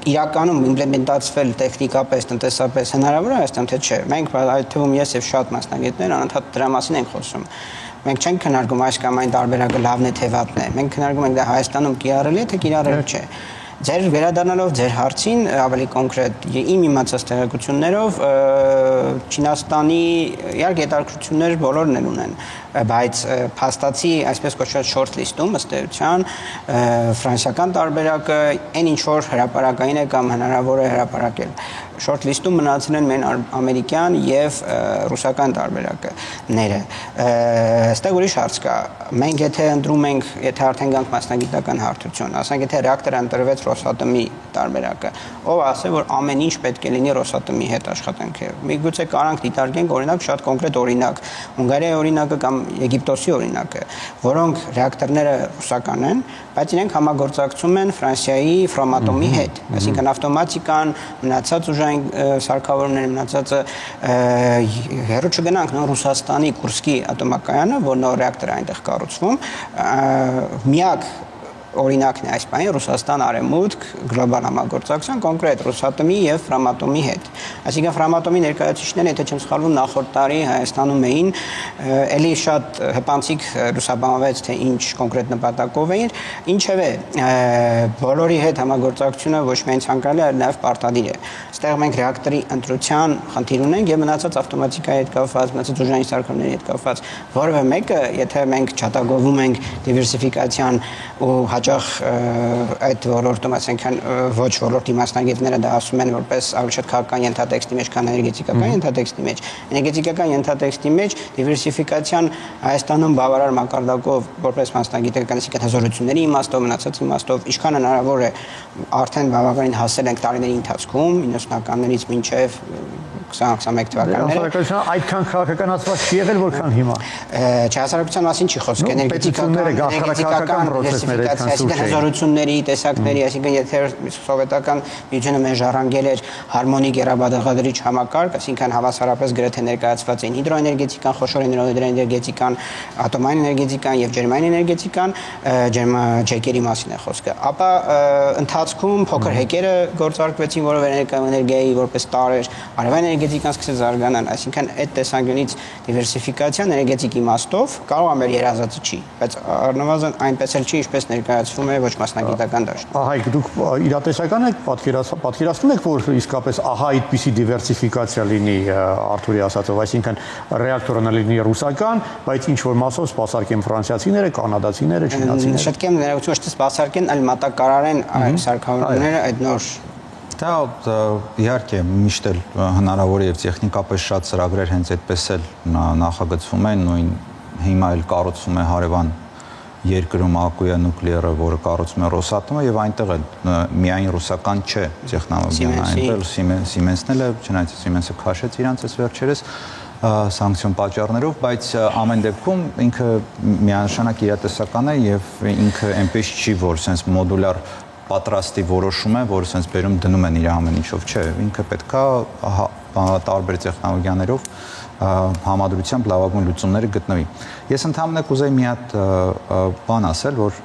իրականում իմպլեմենտացվել տեխնիկապես, տնտեսապես հնարավոր է այստեղ թե չէ։ Մենք այդ թվում ես եւ շատ մասնագետներ անընդհատ դրա մասին ենք խոսում։ Մենք չենք քննարկում այս կամ այն տարբերակը լավն է թե վատն է։ Մենք քննարկում ենք դա Հայաստանում կիրառելի է թե կիրառելի չէ։ Ձեր վերադառնալով ձեր հարցին ավելի կոնկրետ իմ իմացած տեղեկություններով Չինաստանի իհարկե հետաքրքրություններ բոլորն են ունեն, բայց փաստացի այսպես կոչված short list-ում ըստ էության ֆրանսիական տարբերակը այն ինչ որ հրապարակային է կամ հնարավոր է հրապարակել short list-ում մնացել են մեն ամերիկյան եւ ռուսական տարբերակները։ Այստեղ ուրիշ հարց կա։ Մենք եթե ընտրում ենք, եթե արդեն գանք մասնագիտական հարթություն, ասենք եթե ռեակտորը ընտրվեց Ռոսատոմի տարբերակը, ով ասե որ ամեն ինչ պետք է լինի Ռոսատոմի հետ աշխատանքով։ Միգուցե կարանք դիտարկենք օրինակ շատ կոնկրետ օրինակ, Հունգարիայի օրինակը կամ Եգիպտոսի օրինակը, որոնք ռեակտորները ռուսական են, բայց իրենք համագործակցում են Ֆրանսիայի Ֆրոմատոմի հետ, այսինքն ավտոմատիկան մնացած ուժային սարքավորումները մնացածը հեռու չգնանք նոր Ռուսաստանի Կուրսկի ատոմակայանը, որ նոր ռեակտոր է այնտեղ կառուցվում, միակ օրինակն է այս բանի Ռուսաստան արևմուտք գլոբալ համագործակցության կոնկրետ Ռոսատոմի եւ Ֆրոմատոմի հետ։ Այսինքն Ֆրոմատոմի ներկայացուցիչները, եթե չեմ սխալվում, նախորդ տարի Հայաստանում էին, էլի շատ հպանցիկ լուսաբանվեց, թե ինչ կոնկրետ նպատակով էին, ինչևէ բոլորի հետ համագործակցությունը ոչ միայն ցանկալի, այլ նաեւ պարտադիր է։ Այստեղ մենք ռեակտորի ընտրության խնդիր ունենք եւ մնացած ավտոմատիկայի հետ կապված, մնացած ուժային սարքավորումների հետ կապված որևէ մեկը, եթե մենք չհատագովում ենք դիվերսիֆիկացիան ու հաճախ այդ ոլորտում, այսինքն ոչ ոլորտի մասնագետները դա ասում են որպես ավելի շատ քաղաքական ենթատեքստի մեջ, քան էներգետիկական ենթատեքստի մեջ։ Էներգետիկական ենթատեքստի մեջ դիվերսիֆիկացիան Հայաստանում բավարար մակարդակով որպես մասնագիտական, այսինքն հզորությունների իմաստով, մնացած իմաստով, ինչքան հնարավոր է արդեն բավականին հասել ենք տարիների ընթացքում 90-ականներից մինչև 20-21 թվականները։ Հասարակությունը այդքան քաղաքականացված չի եղել, որքան հիմա։ Չհասարակության մասին չի խոսք, էներգետիկական այսինքն հզորությունների, տեսակների, այսինքն եթե սովետական միությունը մեզ ժառանգել էր հարմոնիկ երաբադաղադրիչ համակարգ, այսինքն հավասարապես գրեթե ներկայացված էին հիդրոէներգետիկան, խոշոր հիդրոէներգետիկան, ատոմային էներգետիկան եւ ջերմային էներգետիկան, ջեկերի մասին է խոսքը։ Ապա ընթացքում փոքր հեկերը գործարկվեցին, որով էներգիայի որպես տարեր, արևային էներգետիկան սկսեց զարգանալ, այսինքն այդ տեսանկյունից դիվերսիֆիկացիան էներգետիկ իմաստով կարող է մեր երազածը չի, բայց առնվազն այնպես էլ չի, ինչպես ներկայացվում է ոչ մասնագիտական դաշտում։ Ահա, դուք իրատեսական եք պատկերացնում եք, որ իսկապես ահա այդպիսի դիվերսիֆիկացիա լինի Արթուրի ասածով, այսինքն ռեակտորը լինի ռուսական, բայց ինչ որ մասով սպասարկեն ֆրանսիացիները, կանադացիները, չինացիները։ Շատ կեմ ներողություն, ոչ թե սպասարկեն, այլ մատակարարեն այն սարքավորումները այդ նոր Դա իհարկե միշտ էլ հնարավոր է եւ տեխնիկապես շատ ծրագրեր հենց այդպես էլ նախագծվում են, նույն հիմա էլ կառուցվում է հարևան երկրում Ակուիա նուկլեարը, որը կառուցում է Ռոսատոմը եւ այնտեղ էլ միայն ռուսական չէ տեխնոլոգիան, այնտեղ Siemens-ն էլ է, չնայած Siemens-ը քաշեց իրանց այս վերջերս սանկցիոն պատճառներով, բայց ամեն դեպքում ինքը միանշանակ իրատեսական է եւ ինքը այնպես չի, որ sense մոդուլար պատրաստի որոշում է, որը sense բերում դնում են իր ամեն ինչով, չէ, ինքը պետքա տարբեր տեխնոլոգիաներով համադրությամբ լավագույն լուծումները գտնվի։ Ես ընդհանրապես կուզեի մի հատ բան ասել, որ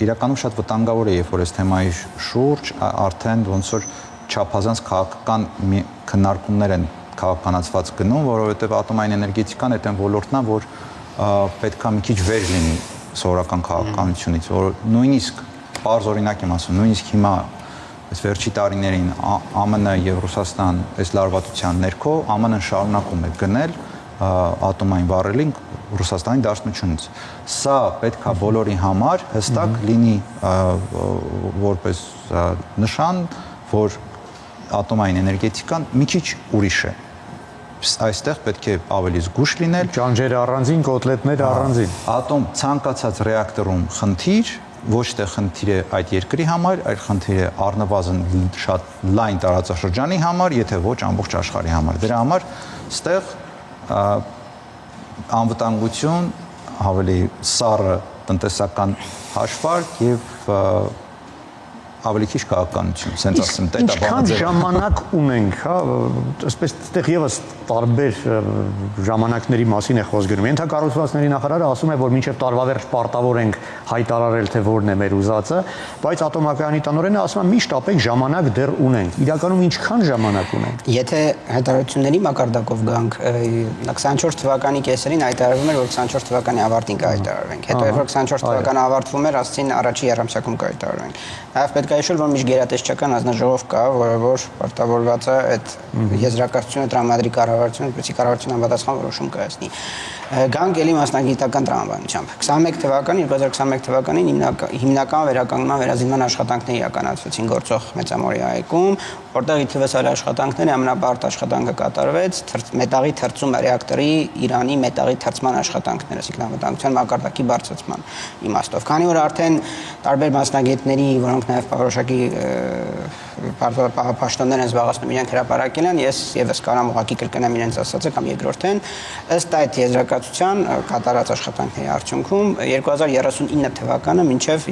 իրականում շատ վտանգավոր է, երբ որ այս թեմայի շուրջ արդեն ոնց որ չափազանց քաղաքական քննարկումներ են քաղաքականացված գնում, որովհետև ատոմային էներգետիկան այդ այն ոլորտն է, որ պետքա մի քիչ վեր լինի սովորական քաղաքականությունից, որ նույնիսկ պարզ օրինակ եմ ասում, նույնիսկ հիմա այս վերջի տարիներին ԱՄՆ եւ Ռուսաստան այս լարվածության ներքո ԱՄՆ-ն շարունակում է գնել ատոմային վառելին Ռուսաստանի դաշնությունից։ Սա պետք է բոլորի համար հստակ լինի որպես նշան, որ ատոմային էներգետիկան մի քիչ ուրիշ է։ Այստեղ պետք է ավելի զգուշ լինել։ Ճանճերը առանձին, կոտլետները առանձին։ Ատոմ ցանկացած ռեակտորում խնդիր ոչ թե խնդիր է այդ երկրի համար, այլ խնդիր է առնվազն շատ լայն տարածաշրջանի համար, եթե ոչ ամբողջ աշխարհի համար։ Դրա համար ստեղ անվտանգություն, ավելի սառը տնտեսական հաշվարկ եւ ավելի քիչ քաղաքականություն, ասենց ասեմ, Ինչքան ժամանակ ունենք, հա, այսպես այդտեղ եւս տարբեր ժամանակների մասին է խոսք գնում։ Ենթակառուցվածքների նախարարը ասում է, որ մինչև տարվա վերջ պարտավոր ենք հայտարարել, թե որն է մեր ուզածը, բայց ատոմակայանի տնօրենը ասում է՝ միշտ ապեք ժամանակ դեռ ունենք։ Իրականում ինչքան ժամանակ ունենք։ Եթե հայտարարությունների մակարդակով գանք, 24 թվականի կեսերին հայտարարվում էր, որ 24 թվականի ավարտին կհայտարարվենք։ Հետո երբ 24 թվականը ավարտվում էր, ասցին առաջի երամսյակում կհայտարարվենք։ Նաև պետք է հիշել, որ միջգերատեսչական հանձնաժողով կա, որը որ պարտավորված է այդ եզրակացությունը տրամադրի կառավարությունը, որպեսզի կառավարությունը համապատասխան որոշում կայացնի։ Գանք էլի մասնագիտական տրամաբանությամբ։ 2021 թվականին հիմնական վերականգնման վերազինման աշխատանքներ իրականացվեցին գործող Մեծամորի այգում, որտեղ ի թվես այլ աշխատանքներ ամենաբարդ աշխատանքը կատարվեց մետաղի թրծում ռեակտորի Իրանի մետաղի թրծման աշխատանքները, այսինքն անվտանգության մակարդակի բարձրացման իմաստով։ Քանի որ արդեն տարբեր մասնագետների, որոնք նաև որոշակի պաշտոններ են զբաղեցնում, իրենք հրապարակել են, ես եւս կարամ ուղղակի կրկնեմ իրենց ասածը կամ երկրորդեն, ըստ այդ եզրակացության կատարած աշխատանքների արդյունքում 2039 թվականը մինչև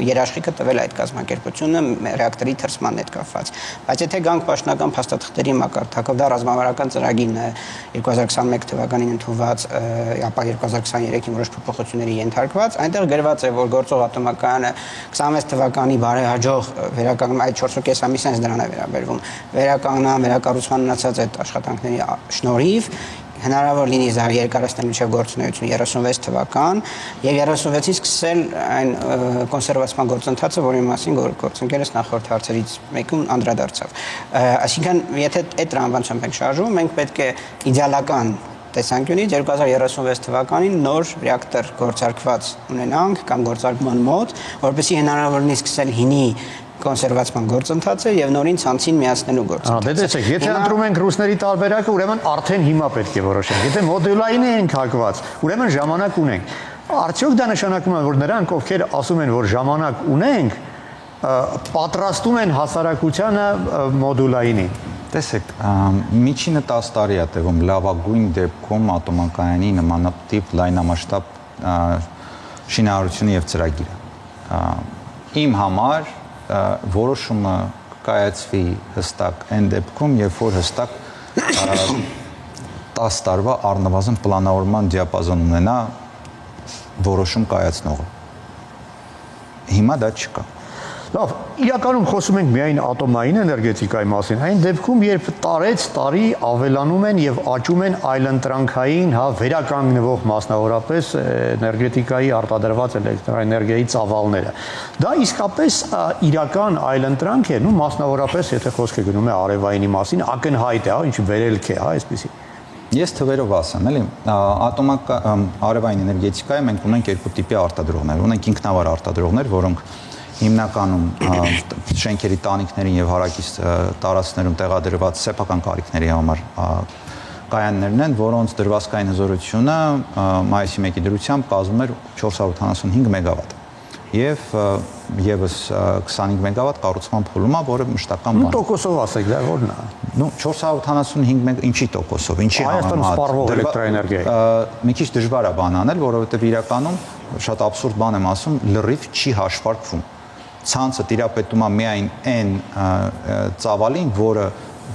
երաշխիքը տվել այդ կազմակերպությունը ռեակտորի թրծման հետ կապված։ Բայց եթե գանք պաշտոնական փաստաթղթերի մակարդակով, դա ռազմավարական ծրագիրն է 2021 թվականին ընդունված, ապա 2023-ին որոշ փոփոխությունների ենթարկված, այնտեղ գրված է, որ գործող ատոմակայանը 26 թվականի բարեհաջող վերականգնման այդ 4.5 ամիսից դրան է վերաբերվում։ Վերակառուցման մնացած այդ աշխատանքների շնորհիվ հնարավոր լինի երկարացնել մինչև գործունեություն 36 թվական եւ 36-ից սկսել այն կոնսերվացման գործընթացը, որի մասին գործընկերս նախորդ հարցերից մեկում անդրադարձավ։ Այսինքն, եթե այդ տրամաբանությամբ ենք շարժվում, մենք պետք է իդեալական տեսանկյունից 2036 թվականին նոր ռեակտոր գործարկված ունենանք կամ գործարկման մոտ, որպեսզի հնարավոր լինի սկսել հինի կոնսերվացման գործընթացը եւ նորին ցանցին միացնելու գործընթացը։ Դե տեսեք, եթե ընտրում ենք ռուսների տարբերակը, ուրեմն արդեն հիմա պետք է որոշենք։ Եթե մոդուլային ենք հակված, ուրեմն ժամանակ ունենք։ Արդյոք դա նշանակում է, որ նրանք, ովքեր ասում են, որ ժամանակ ունենք, պատրաստում են հասարակությանը մոդուլայինին։ Տեսեք, միջինը 10 տարի է տևում լավագույն դեպքում ատոմակայանի նմանատիպ լայնամասշտաբ շինարարությունը եւ ծրագիրը։ Իմ համար որոշումը կայացվի հստակ այն դեպքում, երբ որ հստակ 10 տարվա առնվազն պլանավորման դիապազոն ունենա որոշում կայացնողը։ Հիմա դա չկա։ Լավ, իրականում խոսում ենք միայն ատոմային էներգետիկայի մասին, այն դեպքում, երբ տարեց տարի ավելանում են եւ աճում են այլընտրանքային, հա, վերականգնվող մասնավորապես էներգետիկայի արտադրված էլեկտրոէներգիայի ծավալները։ Դա իսկապես իրական այլընտրանք է, ու մասնավորապես, եթե խոսքը գնում է արևայինի մասին, ակնհայտ է, հա, ինչ վերելք է, հա, այսպեսի։ Ես թվերով ասեմ, էլի, արևային էներգետիկայի մենք ունենք երկու տիպի արտադրողներ, ունենք ինքնավար արտադրողներ, որոնք հիմնականում շենքերի տանիքներին եւ հարակից տարածքներում տեղադրված սեփական կարիքների համար կայաններն են, որոնց դրվածքային հզորությունը մայիսի 1-ի դրությամբ կազմում էր 475 մեգավատ։ Եվ եւս 25 մեգավատ կառուցման փուլում է, որը մշտական բան է։ Տոկոսով ասեք, դա որն է։ 475 մեգա, ինչի տոկոսով, ինչի Հայաստանում սպառվող էլեկտրոէներգիայի։ Մի քիչ դժվար է բան անել, որովհետեւ իրականում շատ աբսուրդ բան եմ ասում, լրիվ չի հաշվարկվում։ Ցանցը տիրապետում է միայն այն ծավալին, որը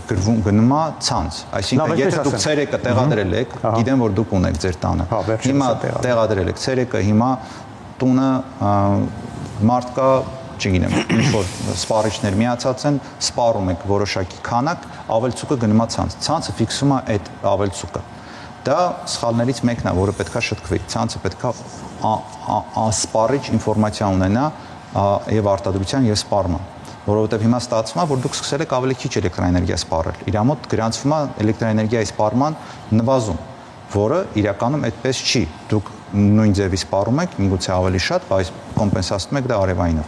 գնում է ցանց։ Այսինքն, եթե դուք ցերեկը տեղադրել եք, գիտեմ, որ դուք ունեք ձեր տանը։ Հիմա տեղադրել եք ցերեկը, հիմա տունը մարդկա, չգիտեմ, ինչ-որ սպառիչներ միացած են, սպառում եք որոշակի քանակ, ավելցուկը գնում է ցանց։ Ցանցը ֆիքսում է այդ ավելցուկը։ Դա սխալներից մեկն է, որը պետքա շտկվի։ Ցանցը պետքա սպառիչ ինֆորմացիա ունենա եւ արտադրության եւ սպառման, որովհետեւ հիմա ստացվում է, որ դուք սկսել եք ավելի քիչ էլեկտրոէներգիա սպառել։ Իր մոտ գրանցվում է էլեկտրոէներգիայի սպառման նվազում, որը իրականում այդպես չի։ Դուք նույն ձևի սպառում եք, միգուցե ավելի շատ, բայց կոմպենսացնում եք դա արևայինով։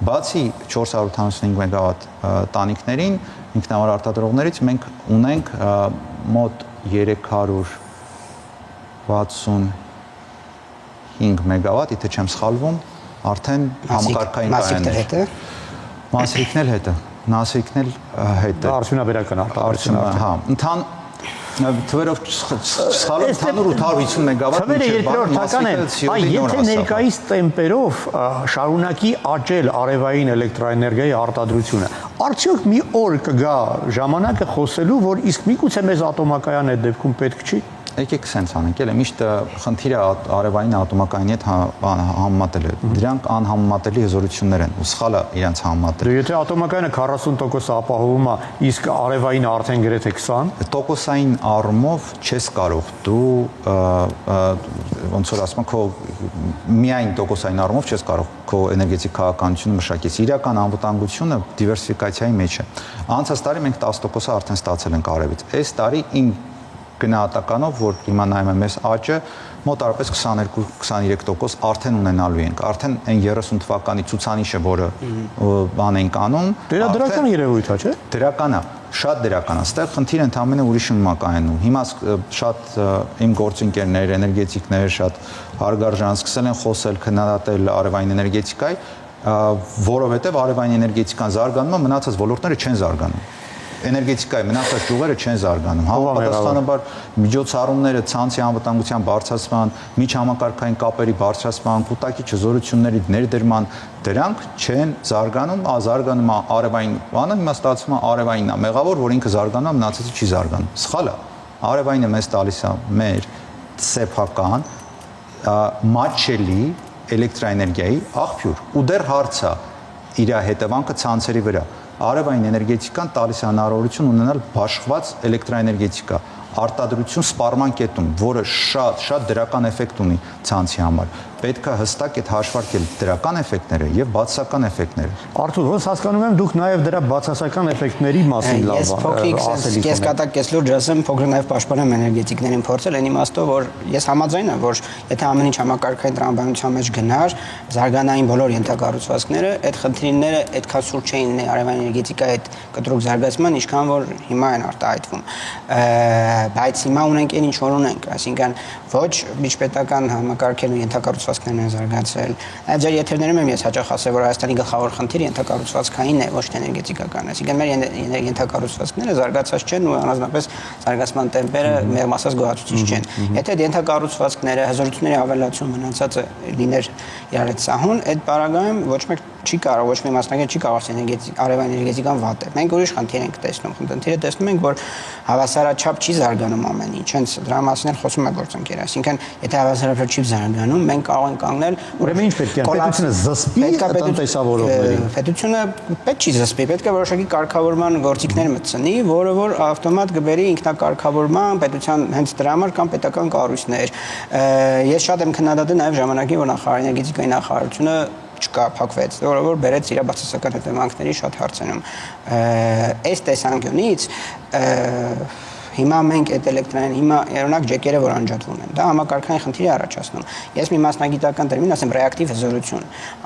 Բացի 475 մեգավատ տանիքներին, ինքնավար արտադրողներից մենք ունենք մոտ 365 մեգավատ, եթե չեմ սխալվում, արդեն համակարգային կայաններ։ Մասրիկն էլ հետը։ Նասիկն էլ հետը։ Արդյունաբերական արտադրություն։ Հա, թվերով սխալով ընդհանուր 850 մեգավատ թվերը երկրորդական են, եթե ներկայիս տեմպերով շարունակի աճել արևային էլեկտրաէներգիայի արտադրությունը, արդյոք մի օր կգա ժամանակը խոսելու, որ իսկ միգուցե մեզ ատոմակայան այդ դեպքում պետք չի։ Եկեք սենց անենք, էլ միշտ խնդիրը արևային ատոմակայանի հետ համեմատել է։ Դրանք անհամեմատելի հզորություններ են, ու սխալ է իրենց համեմատել։ Եթե ատոմակայանը 40% ապահովում է, իսկ արևայինը արդեն գրեթե 20, տոկոսային առումով չես կարող դու ոնց որ ասում քո միայն տոկոսային առումով չես կարող քո էներգետիկ քաղաքականությունը մշակես։ Իրական անվտանգությունը դիվերսիֆիկացիայի մեջ է։ Անցած տարի մենք 10% արդեն ստացել ենք արևից։ Այս տարի գնահատականով, որ հիմա նայում եմ այս աճը, մոտարապես 22-23% արդեն ունենալու ենք։ Արդեն այն 30 թվականի ցուցանիշը, որը բան ենք անում, դրա դրական երևույթ է, չէ՞։ Դրական է, շատ դրական է։ Այստեղ խնդիրը ընդհանրապես ուրիշ նույնма կայանում։ Հիմա շատ իմ գործընկերներ, էներգետիկներ շատ հարգարժան սկսել են խոսել, քննադատել արևային էներգետիկայի, որովհետև արևային էներգետիկան զարգանում է, մնացած ոլորտները չեն զարգանում։ Էներգետիկայի մնացած ճյուղերը չեն զարգանում։ Համապատասխանաբար միջոցառումները ցանցի անվտանգության բարձրացման, միջհամակարգային կապերի բարձրացման, կուտակի հզորությունների ներդրման, դրանք չեն զարգանում, զարգանում է արևային բանը, հիմա ստացվում է արևայինն է մեղավոր, որ ինքը զարգանում է, մնացածը չի զարգանում։ Սխալ է։ Արևայինը մեզ տալիս է մեր սեփական մատչելի էլեկտրաէներգիայի աղբյուր։ Ու դեռ հարց է իր հետևանքը ցանցերի վրա։ Արևային էներգետիկան տալիս է հնարավորություն ունենալ բաշխված էլեկտրաէներգետիկա, արտադրություն սպառման կետում, որը շատ դրական էֆեկտ ունի ցանցի համար։ Պետք է հստակ այդ հաշվարկել դրական էֆեկտները եւ բացասական էֆեկտները։ Արթուր, ոնց հասկանում եմ, դուք նաեւ դրա բացասական էֆեկտների մասին լավ ասել եք։ Ես կատակ կես լուրջ ասեմ, փոքր նաեւ պաշտպանեմ էներգետիկներին փորձել, այն իմաստով, որ ես համաձայն եմ, որ եթե ամեն ինչ համակարգային տրամաբանության մեջ գնար, զարգանային բոլոր ենթակառուցվածքները, այդ խնդիրները այդքան սուր չէին արևային էներգետիկայի այդ կտրուկ զարգացման, ինչքան որ հիմա են արտահայտվում։ Բայց հիմա ունենք այն ինչ որ ունենք, այսինքն ոչ միջպետական համակարգերն ու ենթակառուցվածքներն են զարգացել։ Այդ ձեր եթերներում եմ ես հաճախ ասել, որ Հայաստանի գլխավոր խնդիրը ենթակառուցվածքային է, ոչ թե էներգետիկական։ Այսինքն մեր ենթակառուցվածքները զարգացած չեն ու առանձնապես զարգացման տեմպերը մեղմ ասած գոհացուցիչ չեն։ Եթե այդ ենթակառուցվածքները, հզորությունների ավելացում մնացածը լիներ իրար հետ սահուն, այդ պարագայում ոչ մեկ չի կարող, ոչ մի մասնագետ չի կարող արևային էներգետիկան վատ է։ Մենք ուրիշ խնդիր ենք տեսնում։ Խնդիրը տեսնում ենք, որ հավասարաչափ չի զարգանում ամեն ինչ։ Հենց դրա մասին էլ խոսում է գործընկերը։ Այսինքն, եթե հավասարաչափ չի զարգանում, մենք կարող ենք կանգնել, ուրեմն ինչ պետք է, պետությունը զսպի տնտեսավորողներին։ Պետությունը պետք չի զսպի, պետք է որոշակի կարգավորման գործիքներ մտցնի, որը որ ավտոմատ կբերի ինքնակարգավորման, պետության հենց դրա համար կամ պետական կառույցներ։ Ես շատ եմ քննադատել նաև ժամանակին, որ նախարար էներգետիկայի նախարարությունը չկա, փակվեց, որը որ բերեց իր բացասական հետևանքների շատ հարցերում։ Այս տեսանկյունից հիմա մենք այդ էլեկտրային հիմա օրինակ ջեկերը որ անջատվում են, դա համակարգային խնդիր է առաջացնում։ Ես մի մասնագիտական տերմին ասեմ ռեակտիվ հզորություն։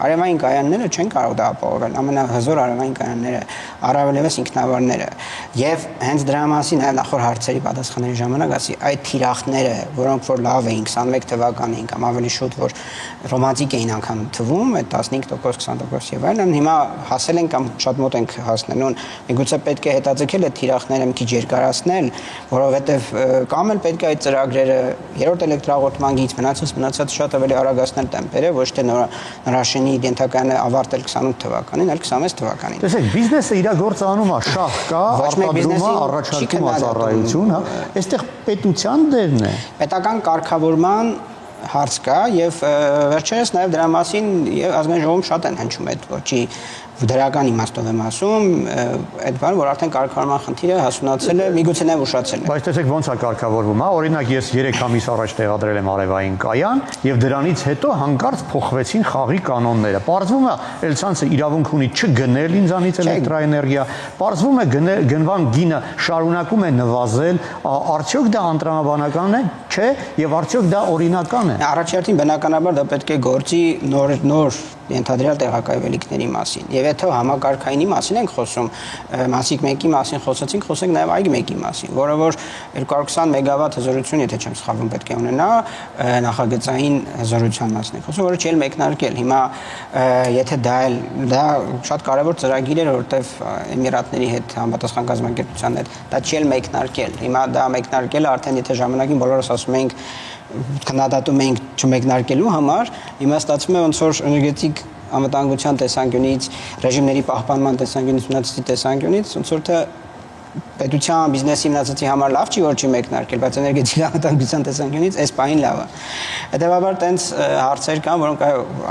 Արևային կայանները չեն կարող դա ապահովել, ամենահզոր արևային կայանները, առավելևս ինքնավարները։ Եվ հենց դրա մասին նաև նախորդ հարցերի պատասխանների ժամանակ ասի այդ թիրախները, որոնք որ լավ էին 21 թվականին կամ ավելի շուտ որ ռոմանտիկ էին անգամ թվում, այդ 15%, 20% եւ այլն, հիմա հասել են կամ շատ մոտ ենք հասնելուն։ Միգուցե պետք է հետաձգել այդ թիրախները մի քիչ երկարացնել, որովհետև կամ էլ պետք է այդ ծրագրերը երրորդ էլեկտրաղորդման գիծ մնացած շատ ավելի արագացնել տեմպերը, ոչ թե նորաշենի դենտականը ավարտել 28 թվականին, այլ 26 թվականին։ Տեսեք, բիզնեսը իր գործը անում է, շահ կա, արտադրում է, առաջարկում է ծառայություն, հա։ Այստեղ պետության դերն է։ Պետական կարգավորման հարց կա եւ վերջերս նաեւ դրա մասին ազգային ժողովում շատ են հնչում այդ ոչի դրական իմաստով եմ ասում, այդ բանը, որ արդեն կարգավորման խնդիրը հասունացել է, միգուցե նաև ուշացել է։ Բայց տեսեք ոնց է կարգավորվում, հա, օրինակ ես 3 ամիս առաջ տեղադրել եմ արևային կայան եւ դրանից հետո հանկարծ փոխվեցին խաղի կանոնները։ Պարզվում է, Էլցանցը իրավունք ունի չգնել ինձանից էլեկտրաէներգիա, պարզվում է գնվան գինը շարունակում է նվազել, արդյոք դա անտրամաբանական է, չէ, եւ արդյոք դա օրինական է։ Առաջերտին բնականաբար դա պետք է գործի նոր ենթադրյալ տեղակայվելիքների մասին։ Եվ եթե համակարգայինի մասին ենք խոսում, մասիկ 1-ի մասին խոսեցինք, խոսենք նաև այգ 1-ի մասին, որը որ 220 մեգավատ հզորություն, եթե չեմ սխալվում, պետք է ունենա, նախագծային հզորության մասին ենք խոսում, որը չի մեկնարկել։ Հիմա եթե դա շատ կարևոր ծրագիր էր, որովհետև Էմիրատների հետ համապատասխան կազմակերպության հետ դա չի մեկնարկել։ Հիմա դա մեկնարկել է արդեն, եթե ժամանակին բոլորս ասում էինք քննադատում էինք չմեկնարկելու համար, հիմա ստացվում է ոնց որ էներգետիկ անվտանգության տեսանկյունից, ռեժիմների պահպանման տեսանկյունից, մնացածի տեսանկյունից, ոնց որ թե պետության բիզնեսի մնացածի համար լավ չի, որ չի մեկնարկել, բայց էներգետիկ անվտանգության տեսանկյունից այս պահին լավ է։ Հետևաբար տենց հարցեր կան, որոնք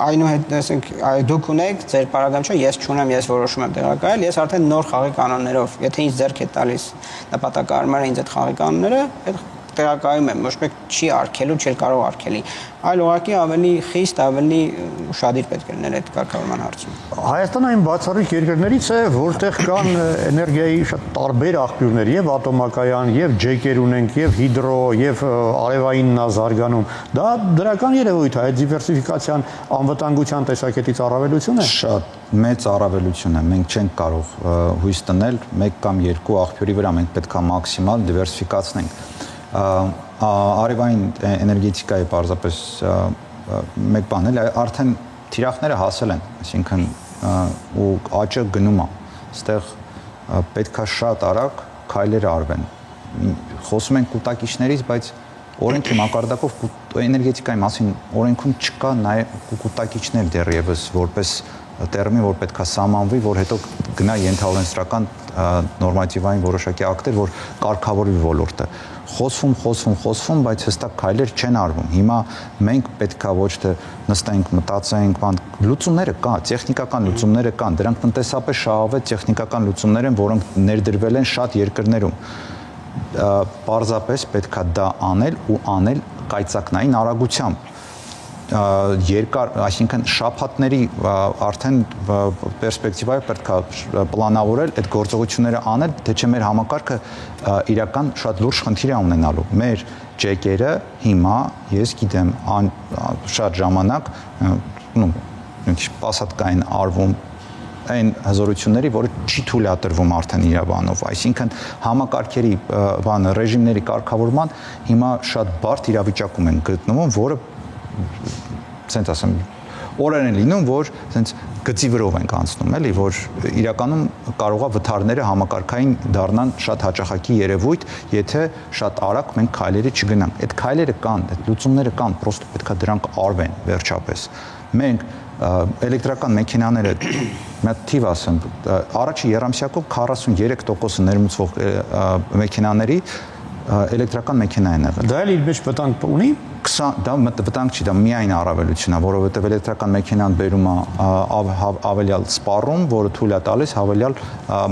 այնուհետ ասենք դուք ունեք ձեր պարագայում, ես չունեմ, ես որոշում եմ տեղակայել, ես արդեն նոր խաղի կանոններով, եթե ինձ ձեռք է տալիս նպատակարարը ինձ այդ խաղի կանոնները, այդ տեղակայում եմ, ոչ մեկ չի արգելու, չի կարող արգելի, այլ ուղղակի ավելի խիստ, ավելի ուշադիր պետք է լինել այդ կարգավորման հարցում։ Հայաստանը այն բացառիկ երկրներից է, որտեղ կան էներգիայի շատ տարբեր աղբյուրներ, եւ ատոմակայան, եւ ջեկեր ունենք, եւ հիդրո, եւ արևայինն է զարգանում։ Դա դրական երևույթ է, այդ դիվերսիֆիկացիան անվտանգության տեսակետից առավելություն է։ Շատ մեծ առավելություն է։ Մենք չենք կարող հույս տնել մեկ կամ երկու աղբյուրի վրա, մենք պետք է մաքսիմալ դիվերսիֆիկացնենք։ Արևային էներգետիկայի պարզապես մեկ բան էլ արդեն թիրախները հասել են, այսինքն ու աճը գնում է, այստեղ պետքա շատ արագ քայլեր արվեն։ Խոսում ենք կուտակիչներից, բայց օրենքի մակարդակով էներգետիկայի մասին օրենքում չկա նաև կուտակիչներ դեռևս որպես տերմին, որ պետքա սահմանվի, որ հետո գնա ենթաօրենսդրական նորմատիվային որոշակի ակտեր, որ կարգավորվի ոլորտը։ Խոսվում, բայց հստակ քայլեր չեն արվում։ Հիմա մենք պետքա ոչ թե նստենք, մտածենք, լուծումները կա, տեխնիկական լուծումները կան, դրանք տնտեսապես շահավետ տեխնիկական լուծումներ են, որոնք ներդրվել են շատ երկրներում։ Պարզապես պետքա դա անել ու անել կայծակնային արագությամբ։ Երկար, այսինքն շաբաթների արդեն պերսպեկտիվայով պետք է պլանավորել այդ գործողությունները անել, թե չէ մեր համակարգը իրական շատ լուրջ խնդիր է ունենալու։ Մեր ջեկերը հիմա, ես գիտեմ, շատ ժամանակ պասատկային արվում այն հզորությունների, որը չի թույլատրվում արդեն իրավանով, այսինքն համակարգերի ռեժիմների կարգավորման հիմա շատ բարդ իրավիճակում են գտնվում, որը ցենց ասեմ օրերն են լինում, որ ցենց գծի վրով ենք անցնում, էլի, որ իրականում կարողա վթարները համակարգային դառնան շատ հաճախակի երևույթ, եթե շատ արագ մենք քայլերի չգնանք։ Այդ քայլերը կան, այդ լուծումները կան, պրոստը պետքա դրանք արվեն վերջապես։ Մենք էլեկտրական մեքենաները մի թիվ ասեմ, առաջի երամսյակով 43% ներմուծվող մեքենաների էլեկտրական մեքենա են եղել։ Դա էլ իր մեջ վտանգ ունի։ Դա վտանգ չի, դա միայն առավելություն է, որովհետև էլեկտրական մեքենան բերում է ավելյալ սպառում, որը թույլ է տալիս հավելյալ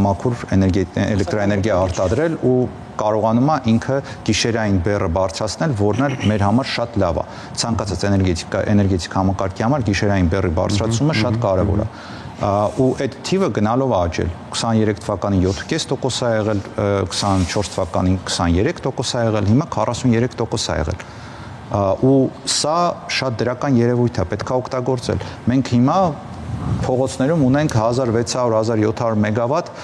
մաքուր էլեկտրաէներգիա արտադրել ու կարողանում է ինքը գիշերային բեռը բարձրացնել, որն էլ մեր համար շատ լավ է։ Ցանկացած էներգետիկ համակարգի համար գիշերային բեռի բարձրացումը շատ կարևոր է։ Ու այդ թիվը գնալով աճել 23 թվականին 7.5% է եղել, 24 թվականին 23% է եղել, հիմա 43% է եղել։ Ու սա շատ դրական երևույթ է, պետք է օգտագործել։ Մենք հիմա փողոցներում ունենք 1600-1700 մեգավատ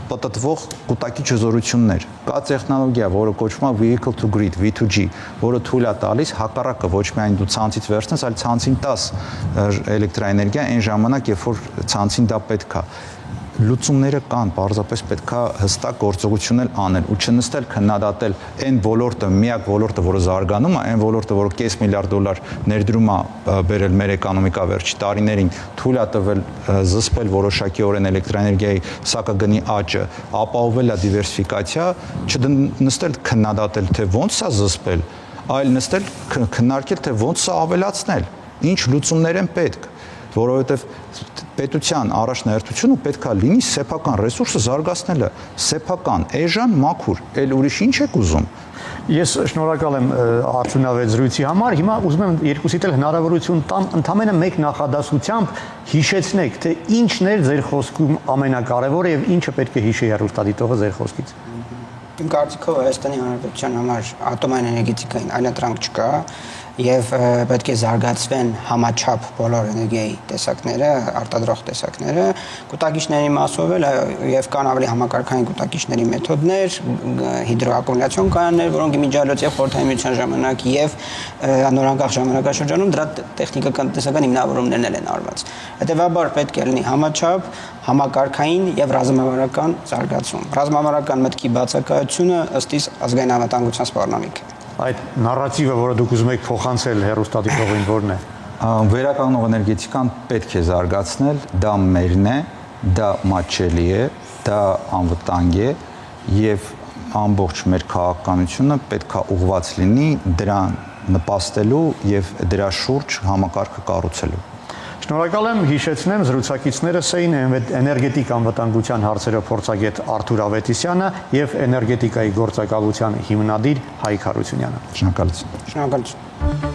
պատտվող կուտակիչ հզորություններ։ Կա տեխնոլոգիա, որը կոչվում է vehicle to grid, V2G, որը թույլ է տալիս հակառակը ոչ միայն դու ցանցից վերցնես, այլ ցանցին տաս էլեկտրաէներգիա այն ժամանակ, երբ որ ցանցին դա պետք է։ Լուծումները կան, պարզապես պետքա հստակ գործողություններ անել ու չնստել քննադատել այն ոլորտը, միակ ոլորտը, որը զարգանում է, այն ոլորտը, որը $5 միլիարդ ներդրում է բերել մեր էկոնոմիկա վերջի տարիներին, թույլ է տվել զսպել որոշակիորեն էլեկտրաէներգիայի սակագնի աճը, ապահովել է դիվերսիֆիկացիա, չնստել քննադատել, թե ոնց է զսպել, այլ նստել քննարկել, թե ոնց է ավելացնել, ինչ լուծումներ են պետք, որովհետև պետության առաջնահերթությունը պետք է լինի սեփական ռեսուրսը զարգացնելը, սեփական, էժան, մաքուր, այլ ուրիշ ինչ եք ուզում։ Ես շնորհակալ եմ արդյունավետ զրույցի համար։ Հիմա ուզում եմ երկուսիդ էլ հնարավորություն տամ ընդամենը մեկ նախադասությամբ հիշեցնեք, թե ինչն էր ձեր խոսքում ամենակարևորը եւ ինչը պետք է հիշի հեռուստադիտողը ձեր խոսքից։ Իմ կարծիքով Հայաստանի Հանրապետության համար ատոմային էներգետիկային այլընտրանք չկա եւ պետք է զարգացվեն համաչափ բոլոր էներգիայի տեսակները, արտադրող տեսակները, կուտակիչների մասով էլ եւ կան ավելի համակարգային կուտակիչների մեթոդներ, հիդրոակումուլյացիոն կայաններ, որոնք իմիջիալոց եւ խորհրդային միության ժամանակ եւ նորանկախ ժամանակաշրջանում դրա տեխնիկական տնտեսական հիմնավորումներն են արված։ Հետևաբար պետք է լինի համաչափ, համակարգային եւ ռազմավարական զարգացում։ Ռազմավարական մտքի բացակայությունը ըստ իս ազգային անվտանգության սպառնալիք է։ Այդ նարատիվը, որը դուք ուզում եք փոխանցել հեռուստադիտողին, որն է։ Վերականգնող էներգետիկան պետք է զարգացնել, դա մերն է, դա մատչելի է, դա անվտանգ է եւ ամբողջ մեր քաղաքականությունը պետք է ուղղված լինի դրան նպաստելու եւ դրա շուրջ համակարգը կառուցելու։ Շնորհակալ եմ, հիշեցնեմ զրուցակիցներս էին էներգետիկ անվտանգության հարցերով փորձագետ Արթուր Ավետիսյանը եւ էներգետիկայի գործակալության հիմնադիր Հայկ Հարությունյանը։ Շնորհակալություն։ Շնորհակալություն։